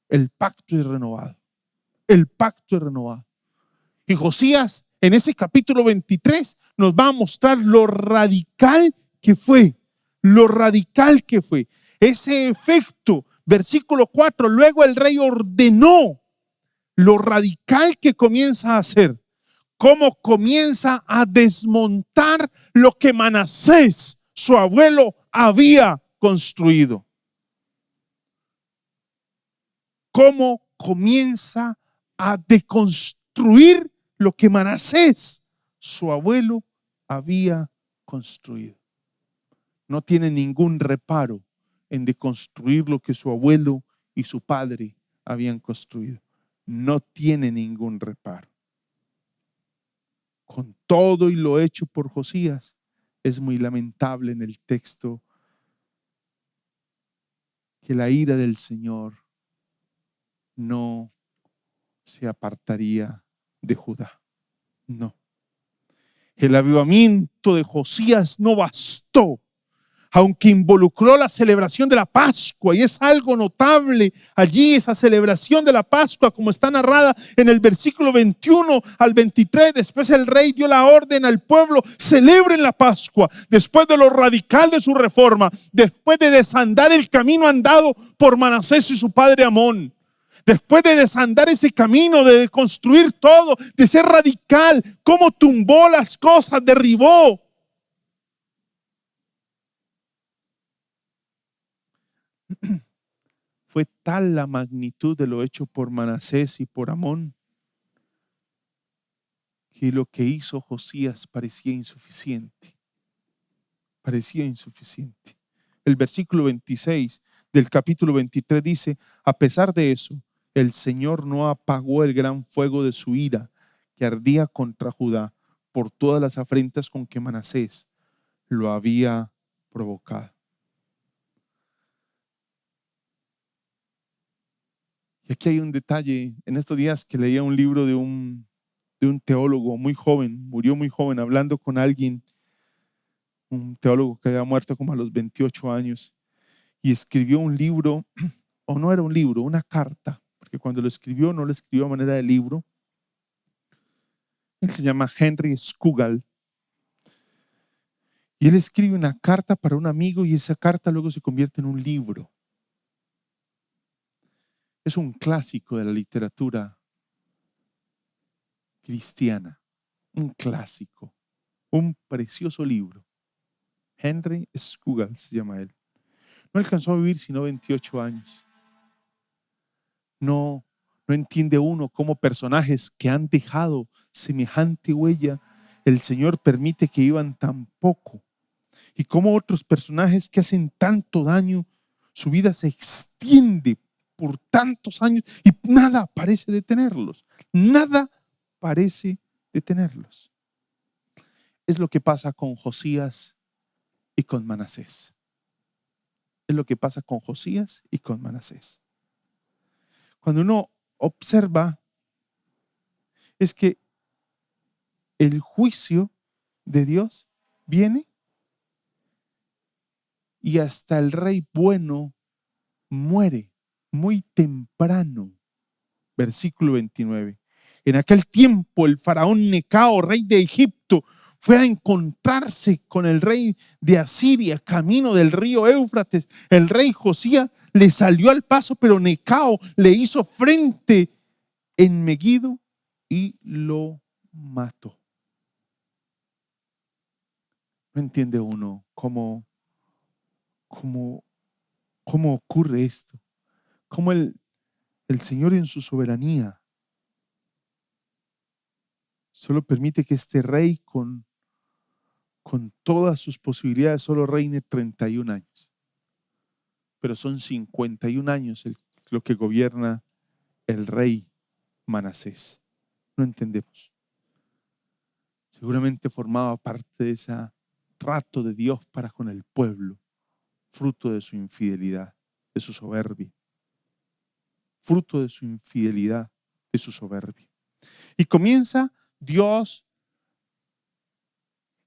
el pacto es renovado. El pacto es renovado. Y Josías en ese capítulo 23 nos va a mostrar lo radical que fue. Lo radical que fue. Ese efecto, versículo 4, luego el rey ordenó lo radical que comienza a hacer. Cómo comienza a desmontar lo que Manasés, su abuelo, había construido. Cómo comienza a deconstruir lo que Manasés, su abuelo, había construido. No tiene ningún reparo en deconstruir lo que su abuelo y su padre habían construido. no tiene ningún reparo. Con todo y lo hecho por Josías, es muy lamentable en el texto que la ira del Señor no se apartaría de Judá. No. El avivamiento de Josías no bastó, aunque involucró la celebración de la Pascua, y es algo notable allí, esa celebración de la Pascua, como está narrada en el versículo 21 al 23. Después el rey dio la orden al pueblo: celebren la Pascua, después de lo radical de su reforma, después de desandar el camino andado por Manasés y su padre Amón. Después de desandar ese camino, de construir todo, de ser radical, cómo tumbó las cosas, derribó. Fue tal la magnitud de lo hecho por Manasés y por Amón, que lo que hizo Josías parecía insuficiente. Parecía insuficiente. El versículo 26 del capítulo 23 dice: a pesar de eso, el Señor no apagó el gran fuego de su ira que ardía contra Judá por todas las afrentas con que Manasés lo había provocado. Y aquí hay un detalle. En estos días que leía un libro de un teólogo muy joven, murió muy joven, hablando con alguien, un teólogo que había muerto como a los 28 años, y escribió un libro, o no era un libro, una carta, porque cuando lo escribió no lo escribió a manera de libro. Él se llama Henry Scougal, y él escribe una carta para un amigo, y esa carta luego se convierte en un libro. Es un clásico de la literatura cristiana, un clásico, un precioso libro. Henry Scougal se llama él. No alcanzó a vivir sino 28 años. No entiende uno cómo personajes que han dejado semejante huella, el Señor permite que vivan tan poco, y cómo otros personajes que hacen tanto daño, su vida se extiende por tantos años y nada parece detenerlos. Nada parece detenerlos. Es lo que pasa con Josías y con Manasés. Es lo que pasa con Josías y con Manasés. Cuando uno observa, es que el juicio de Dios viene y hasta el rey bueno muere muy temprano. Versículo 29. En aquel tiempo el faraón Necao, rey de Egipto, fue a encontrarse con el rey de Asiria camino del río Éufrates. El rey Josías le salió al paso, pero Necao le hizo frente en Megiddo y lo mató. No entiende uno cómo ocurre esto. Cómo el Señor en su soberanía solo permite que este rey con todas sus posibilidades solo reine 31 años. Pero son 51 años lo que gobierna el rey Manasés. No entendemos. Seguramente formaba parte de ese trato de Dios para con el pueblo, fruto de su infidelidad, de su soberbia. Fruto de su infidelidad, de su soberbia. Y comienza Dios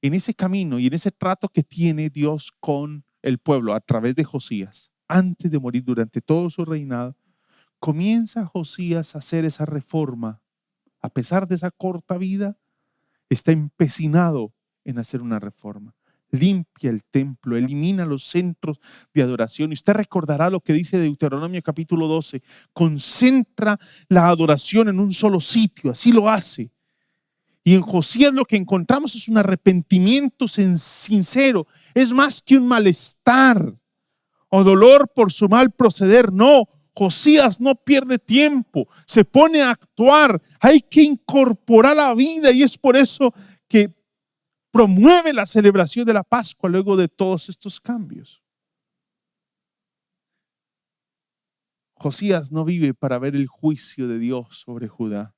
en ese camino y en ese trato que tiene Dios con el pueblo a través de Josías. Antes de morir, durante todo su reinado, comienza Josías a hacer esa reforma. A pesar de esa corta vida, está empecinado en hacer una reforma. Limpia el templo, elimina los centros de adoración. Y usted recordará lo que dice Deuteronomio capítulo 12. Concentra la adoración en un solo sitio. Así lo hace. Y en Josías lo que encontramos es un arrepentimiento sincero. Es más que un malestar o dolor por su mal proceder. No, Josías no pierde tiempo. Se pone a actuar. Hay que incorporar la vida, y es por eso que promueve la celebración de la Pascua luego de todos estos cambios. Josías no vive para ver el juicio de Dios sobre Judá.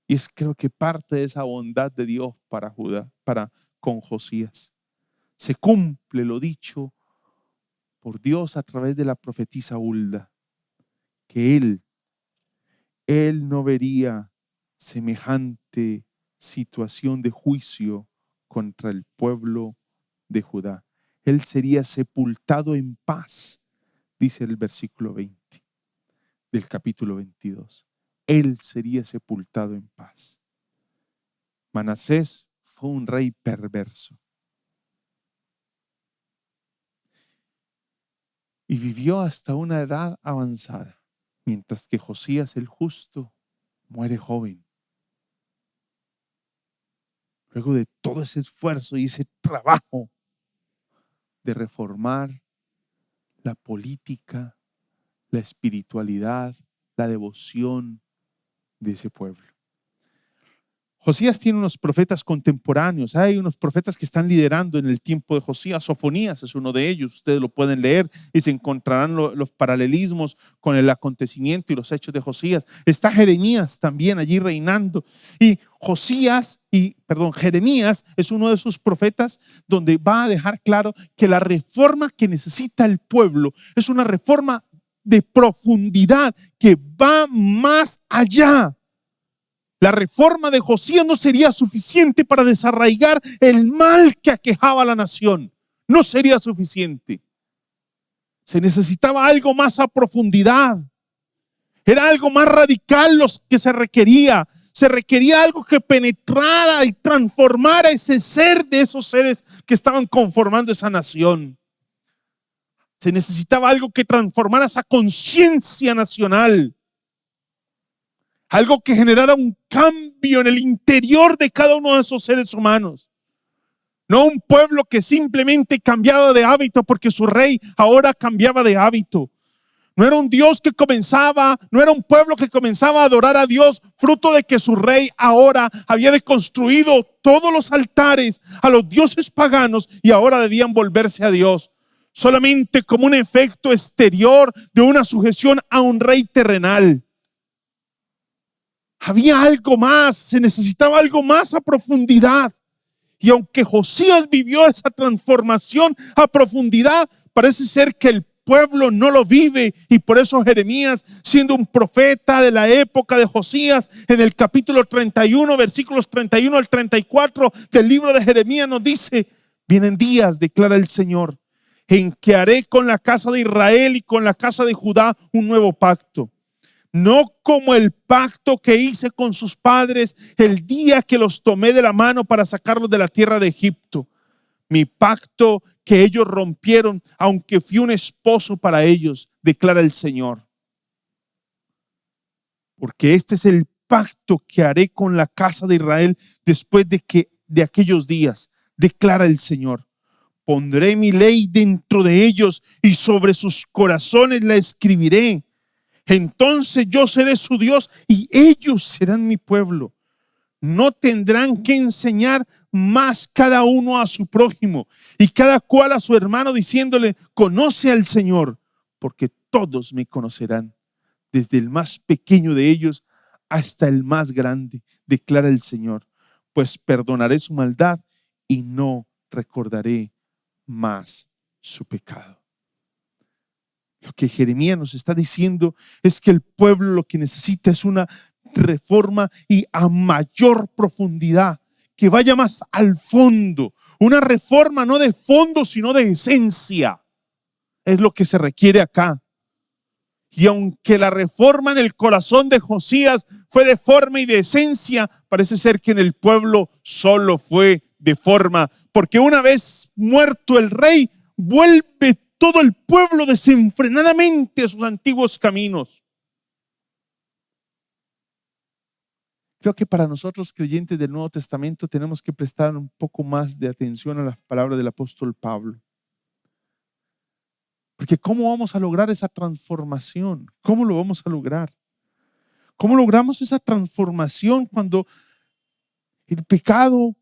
Y es creo que parte de esa bondad de Dios para Judá, para con Josías. Se cumple lo dicho por Dios a través de la profetisa Hulda, que él no vería semejante situación de juicio contra el pueblo de Judá. Él sería sepultado en paz, dice el versículo 20 del capítulo 22. Él sería sepultado en paz. Manasés fue un rey perverso y vivió hasta una edad avanzada, mientras que Josías el justo muere joven. Luego de todo ese esfuerzo y ese trabajo de reformar la política, la espiritualidad, la devoción de ese pueblo. Josías tiene unos profetas contemporáneos. Hay unos profetas que están liderando en el tiempo de Josías. Sofonías es uno de ellos. Ustedes lo pueden leer y se encontrarán los paralelismos con el acontecimiento y los hechos de Josías. Está Jeremías también allí reinando. Y Jeremías es uno de esos profetas donde va a dejar claro que la reforma que necesita el pueblo es una reforma de profundidad que va más allá. La reforma de Josías no sería suficiente para desarraigar el mal que aquejaba a la nación. No sería suficiente. Se necesitaba algo más a profundidad. Era algo más radical lo que se requería. Se requería algo que penetrara y transformara ese ser de esos seres que estaban conformando esa nación. Se necesitaba algo que transformara esa conciencia nacional. Algo que generara un cambio en el interior de cada uno de esos seres humanos. No un pueblo que simplemente cambiaba de hábito porque su rey ahora cambiaba de hábito. No era un pueblo que comenzaba a adorar a Dios fruto de que su rey ahora había deconstruido todos los altares a los dioses paganos y ahora debían volverse a Dios. Solamente como un efecto exterior de una sujeción a un rey terrenal. Había algo más, se necesitaba algo más a profundidad. Y aunque Josías vivió esa transformación a profundidad, parece ser que el pueblo no lo vive. Y por eso Jeremías, siendo un profeta de la época de Josías, en el capítulo 31, versículos 31 al 34 del libro de Jeremías nos dice: vienen días, declara el Señor, en que haré con la casa de Israel y con la casa de Judá un nuevo pacto. No como el pacto que hice con sus padres el día que los tomé de la mano para sacarlos de la tierra de Egipto. Mi pacto que ellos rompieron, aunque fui un esposo para ellos, declara el Señor. Porque este es el pacto que haré con la casa de Israel después de aquellos días, declara el Señor. Pondré mi ley dentro de ellos y sobre sus corazones la escribiré. Entonces yo seré su Dios y ellos serán mi pueblo. No tendrán que enseñar más cada uno a su prójimo y cada cual a su hermano diciéndole: conoce al Señor, porque todos me conocerán, desde el más pequeño de ellos hasta el más grande, declara el Señor, pues perdonaré su maldad y no recordaré más su pecado. Lo que Jeremías nos está diciendo es que el pueblo lo que necesita es una reforma y a mayor profundidad, que vaya más al fondo. Una reforma no de fondo, sino de esencia. Es lo que se requiere acá. Y aunque la reforma en el corazón de Josías fue de forma y de esencia, parece ser que en el pueblo solo fue de forma, porque una vez muerto el rey, vuelve todo el pueblo desenfrenadamente a sus antiguos caminos. Creo que para nosotros creyentes del Nuevo Testamento tenemos que prestar un poco más de atención a las palabras del apóstol Pablo. Porque ¿cómo vamos a lograr esa transformación? ¿Cómo lo vamos a lograr? ¿Cómo logramos esa transformación cuando el pecado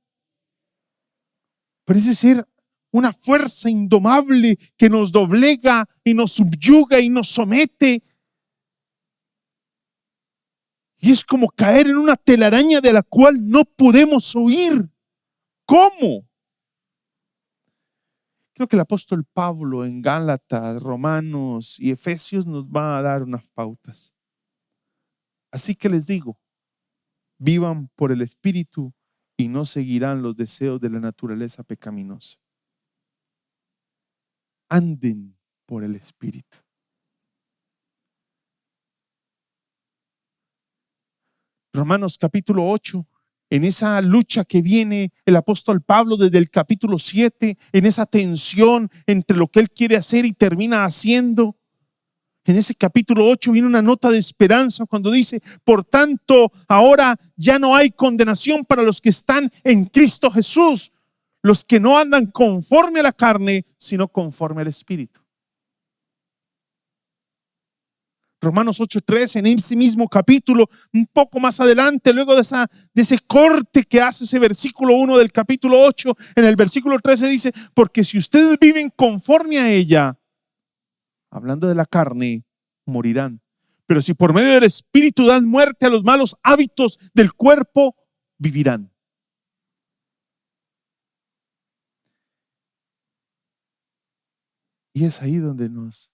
parece ser una fuerza indomable que nos doblega y nos subyuga y nos somete Y es como caer en una telaraña de la cual no podemos huir. ¿Cómo? Creo que el apóstol Pablo en Gálatas, Romanos y Efesios nos va a dar unas pautas. Así que les digo, vivan por el Espíritu y no seguirán los deseos de la naturaleza pecaminosa. Anden por el Espíritu. Romanos capítulo 8, en esa lucha que viene el apóstol Pablo desde el capítulo 7, en esa tensión entre lo que él quiere hacer y termina haciendo. En ese capítulo 8 viene una nota de esperanza cuando dice: por tanto, ahora ya no hay condenación para los que están en Cristo Jesús, los que no andan conforme a la carne, sino conforme al Espíritu. Romanos 8:3, en ese mismo capítulo, un poco más adelante, luego de ese corte que hace ese versículo 1 del capítulo 8, en el versículo 13 dice: porque si ustedes viven conforme a ella, hablando de la carne, morirán. Pero si por medio del Espíritu dan muerte a los malos hábitos del cuerpo, vivirán. Y es ahí donde nos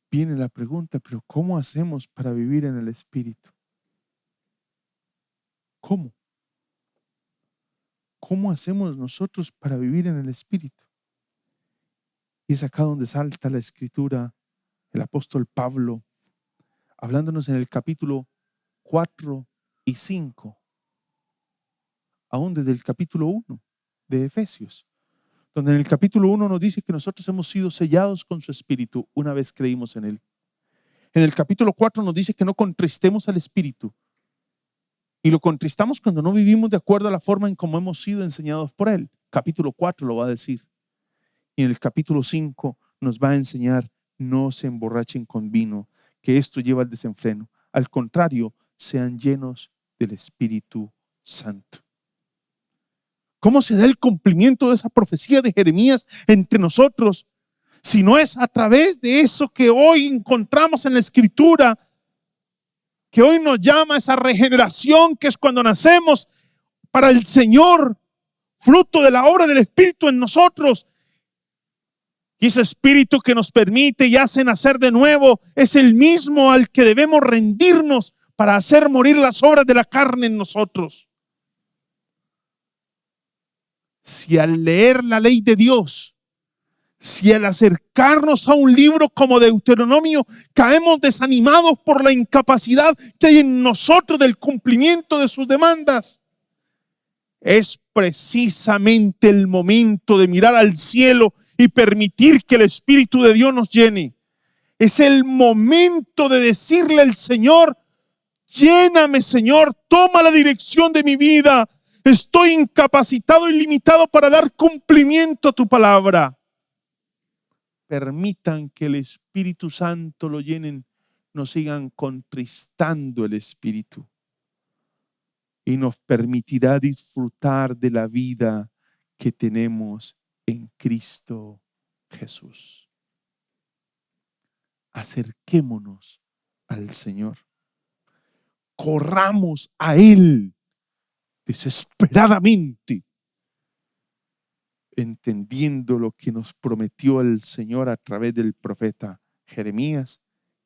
viene la pregunta: pero ¿cómo hacemos para vivir en el Espíritu? ¿Cómo? ¿Cómo hacemos nosotros para vivir en el Espíritu? Y es acá donde salta la Escritura, el apóstol Pablo, hablándonos en el capítulo 4 y 5, aún desde el capítulo 1 de Efesios, donde en el capítulo 1 nos dice que nosotros hemos sido sellados con su Espíritu una vez creímos en Él. En el capítulo 4 nos dice que no contristemos al Espíritu, y lo contristamos cuando no vivimos de acuerdo a la forma en cómo hemos sido enseñados por Él. Capítulo 4 lo va a decir. Y en el capítulo 5 nos va a enseñar: no se emborrachen con vino, que esto lleva al desenfreno. Al contrario, sean llenos del Espíritu Santo. ¿Cómo se da el cumplimiento de esa profecía de Jeremías entre nosotros? Si no es a través de eso que hoy encontramos en la Escritura, que hoy nos llama esa regeneración, que es cuando nacemos para el Señor, fruto de la obra del Espíritu en nosotros. Y ese Espíritu que nos permite y hace nacer de nuevo es el mismo al que debemos rendirnos para hacer morir las obras de la carne en nosotros. Si al leer la ley de Dios, si al acercarnos a un libro como Deuteronomio caemos desanimados por la incapacidad que hay en nosotros del cumplimiento de sus demandas, es precisamente el momento de mirar al cielo y permitir que el Espíritu de Dios nos llene. Es el momento de decirle al Señor: lléname, Señor, toma la dirección de mi vida. Estoy incapacitado y limitado para dar cumplimiento a tu palabra. Permitan que el Espíritu Santo lo llenen, no sigan contristando el Espíritu, y nos permitirá disfrutar de la vida que tenemos en Cristo Jesús. Acerquémonos al Señor. Corramos a Él desesperadamente, entendiendo lo que nos prometió el Señor a través del profeta Jeremías,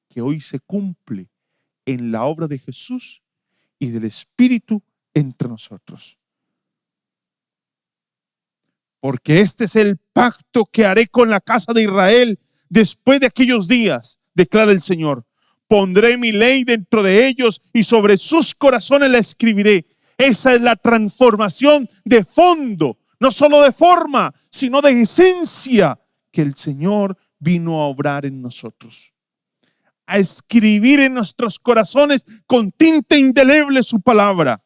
que hoy se cumple en la obra de Jesús y del Espíritu entre nosotros. Porque este es el pacto que haré con la casa de Israel después de aquellos días, declara el Señor. Pondré mi ley dentro de ellos y sobre sus corazones la escribiré. Esa es la transformación de fondo, no solo de forma, sino de esencia, que el Señor vino a obrar en nosotros. A escribir en nuestros corazones con tinta indeleble su palabra.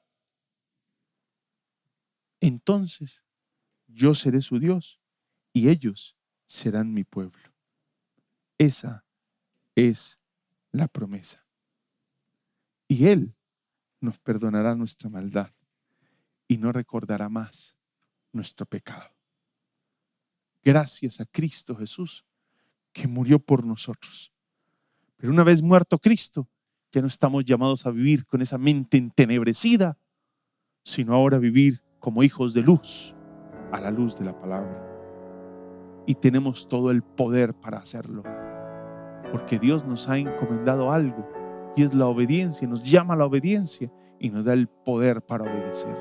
Entonces yo seré su Dios y ellos serán mi pueblo. Esa es la promesa. Y Él nos perdonará nuestra maldad y no recordará más nuestro pecado. Gracias a Cristo Jesús, que murió por nosotros. Pero una vez muerto Cristo, Ya no estamos llamados a vivir con esa mente entenebrecida, sino ahora vivir como hijos de luz, a la luz de la palabra. Y tenemos todo el poder para hacerlo, porque Dios nos ha encomendado algo, y es la obediencia. Nos llama a la obediencia y nos da el poder para obedecer.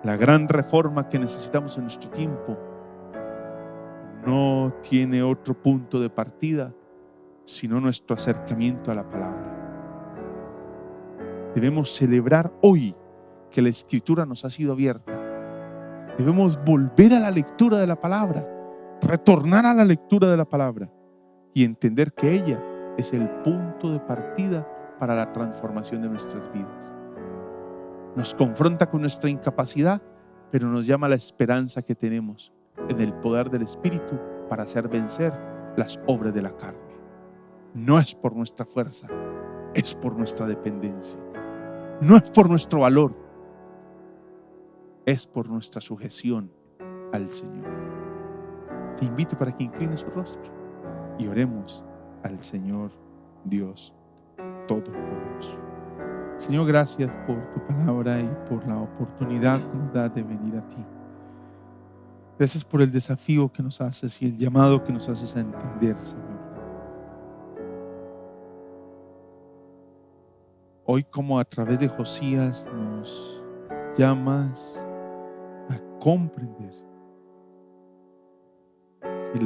La gran reforma que necesitamos en nuestro tiempo no tiene otro punto de partida sino nuestro acercamiento a la palabra. Debemos celebrar hoy que la Escritura nos ha sido abierta. Debemos volver a la lectura de la palabra, retornar a la lectura de la palabra y entender que ella es el punto de partida para la transformación de nuestras vidas. Nos confronta con nuestra incapacidad, pero nos llama a la esperanza que tenemos en el poder del Espíritu para hacer vencer las obras de la carne. No es por nuestra fuerza, es por nuestra dependencia. No es por nuestro valor, es por nuestra sujeción al Señor. Te invito para que inclines su rostro y oremos al Señor Dios Todopoderoso. Señor, gracias por tu palabra y por la oportunidad que nos das de venir a ti. Gracias por el desafío que nos haces y el llamado que nos haces a entender, Señor. Hoy, como a través de Josías, nos llamas a comprender que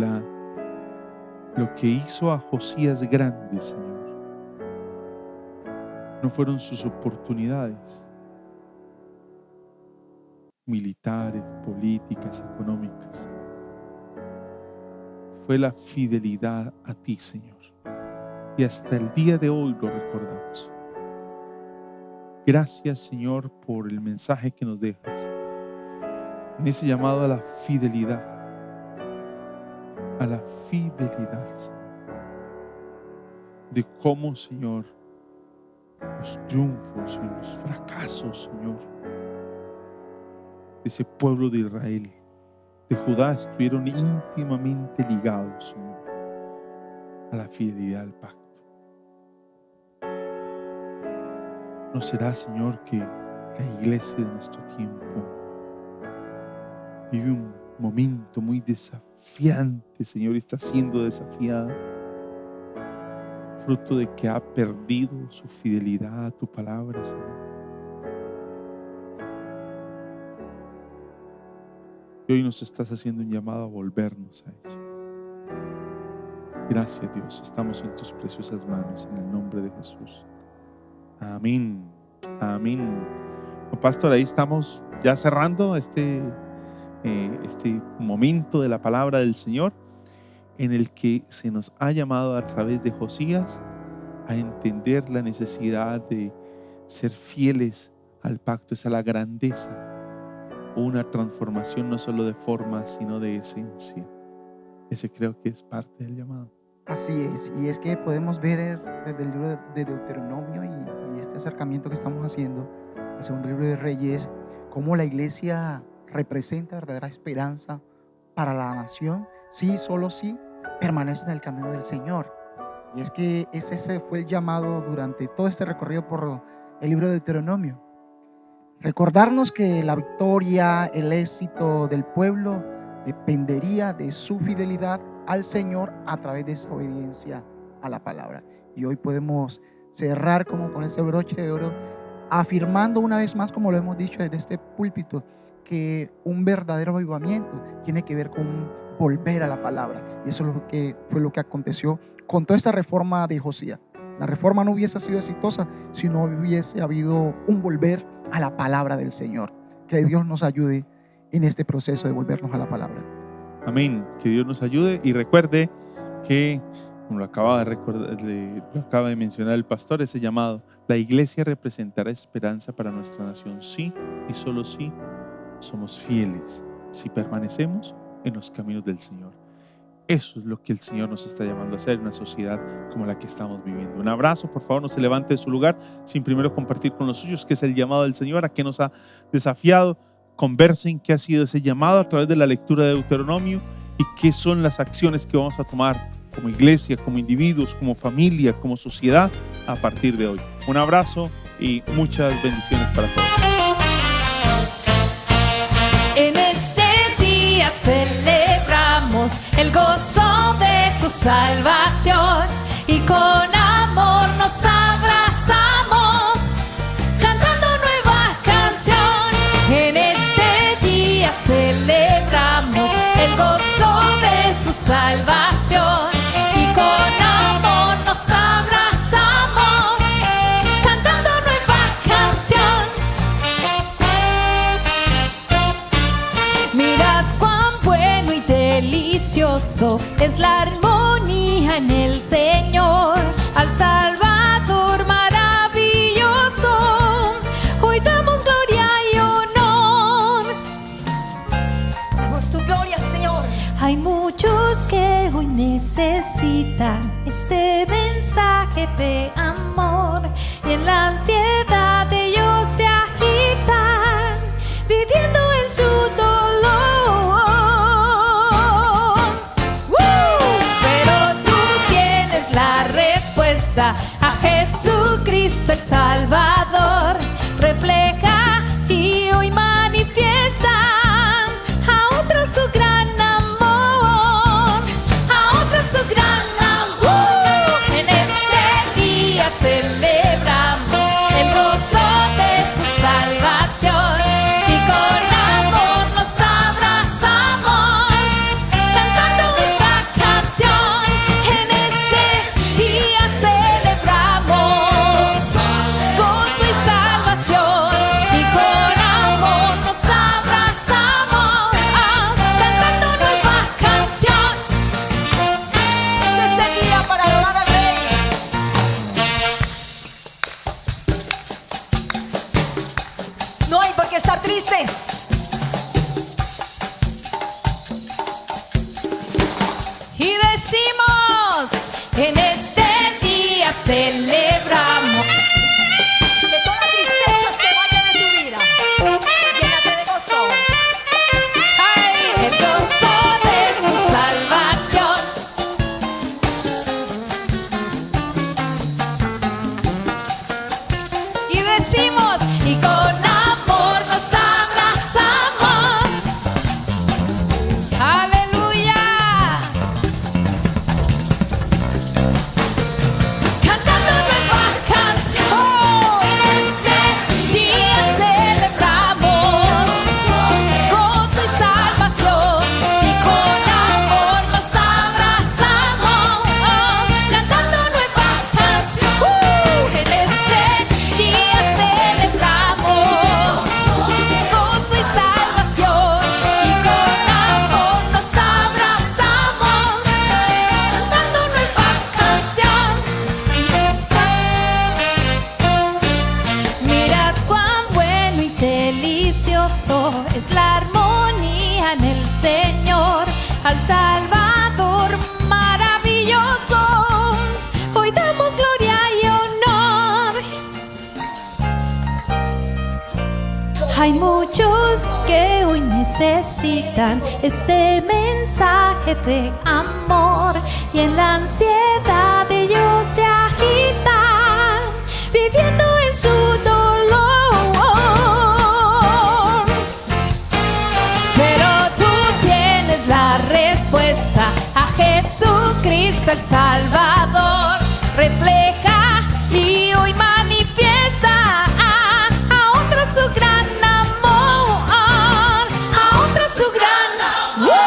lo que hizo a Josías grande, Señor, no fueron sus oportunidades militares, políticas, económicas. Fue la fidelidad a ti, Señor. Y hasta el día de hoy lo recordamos. Gracias, Señor, por el mensaje que nos dejas en ese llamado a la fidelidad, Señor, de cómo, Señor, los triunfos y los fracasos, Señor, de ese pueblo de Israel, de Judá, estuvieron íntimamente ligados, Señor, a la fidelidad al pacto. ¿No será, Señor, que la iglesia de nuestro tiempo vive un momento muy desafiante, Señor, y está siendo desafiada, fruto de que ha perdido su fidelidad a tu palabra, Señor? Y hoy nos estás haciendo un llamado a volvernos a ella. Gracias, Dios, estamos en tus preciosas manos, en el nombre de Jesús. Amén, amén. Pastor, ahí estamos ya cerrando este momento de la palabra del Señor, en el que se nos ha llamado a través de Josías a entender la necesidad de ser fieles al pacto. Esa es la grandeza, una transformación no solo de forma sino de esencia. Ese creo que es parte del llamado. Así es, y es que podemos ver desde el libro de Deuteronomio y este acercamiento que estamos haciendo al segundo libro de Reyes, cómo la iglesia representa verdadera esperanza para la nación, sí, solo sí permanece en el camino del Señor. Y es que ese fue el llamado durante todo este recorrido por el libro de Deuteronomio. Recordarnos que la victoria, el éxito del pueblo dependería de su fidelidad al Señor a través de esa obediencia a la palabra. Y hoy podemos cerrar como con ese broche de oro, afirmando una vez más, como lo hemos dicho desde este púlpito, que un verdadero avivamiento tiene que ver con volver a la palabra. Y eso es lo que fue lo que aconteció con toda esta reforma de Josías. La reforma no hubiese sido exitosa si no hubiese habido un volver a la palabra del Señor. Que Dios nos ayude en este proceso de volvernos a la palabra. Amén, que Dios nos ayude. Y recuerde que, como lo acaba de mencionar el pastor, ese llamado, la iglesia representará esperanza para nuestra nación, sí y solo sí somos fieles, si permanecemos en los caminos del Señor. Eso es lo que el Señor nos está llamando a hacer en una sociedad como la que estamos viviendo. Un abrazo, por favor, no se levante de su lugar sin primero compartir con los suyos que es el llamado del Señor, a que nos ha desafiado. Conversen qué ha sido ese llamado a través de la lectura de Deuteronomio y qué son las acciones que vamos a tomar como iglesia, como individuos, como familia, como sociedad a partir de hoy. Un abrazo y muchas bendiciones para todos. En este día celebramos el gozo de su salvación y con amor nos abrazamos cantando nueva canción. En este día celebramos el gozo de su salvación y con amor nos abrazamos cantando nueva canción. Mirad cuán bueno y delicioso es la armonía en el Señor, al Salvador maravilloso. Hoy damos gloria y honor. Damos tu gloria, Señor. Hay muchos que hoy necesitan este mensaje de amor y en la ansiedad ellos se agitan, viviendo en su dolor. Pero tú tienes la respuesta a Jesucristo el Salvador. Refleja y hoy manifiesta a otros su gran amor, a otros su gran amor. En este día celebramos el gozo de su salvación y con amor nos abrazamos cantando esta canción. En este día celebramos gozo y salvación y con amor nos abrazamos cantando nueva canción. Este es el día para adorar al Rey. No hay por qué estar tristes. Y decimos, en este día celebramos. Que toda tristeza se vaya de tu vida. Llénate de gozo. ¡Ay! El gozo de su salvación. Y decimos, y con amor nos abrazamos. ¡Aleluya! Cantando nueva canción. En este día celebramos gozo y salvación y con amor nos abrazamos cantando nueva canción. En este día celebramos gozo y salvación y con amor nos abrazamos cantando nueva canción. Mirad cuán bueno y delicioso es la armonía en el Señor, al Salvador maravilloso. Hoy damos gloria y honor. Hay muchos que hoy necesitan este mensaje de amor y en la ansiedad ellos se agitan, viviendo en su dolor. Pero tú tienes la respuesta a Jesucristo el Salvador. Refleja y hoy manifiesta a otros su gran amor, a otros su gran amor.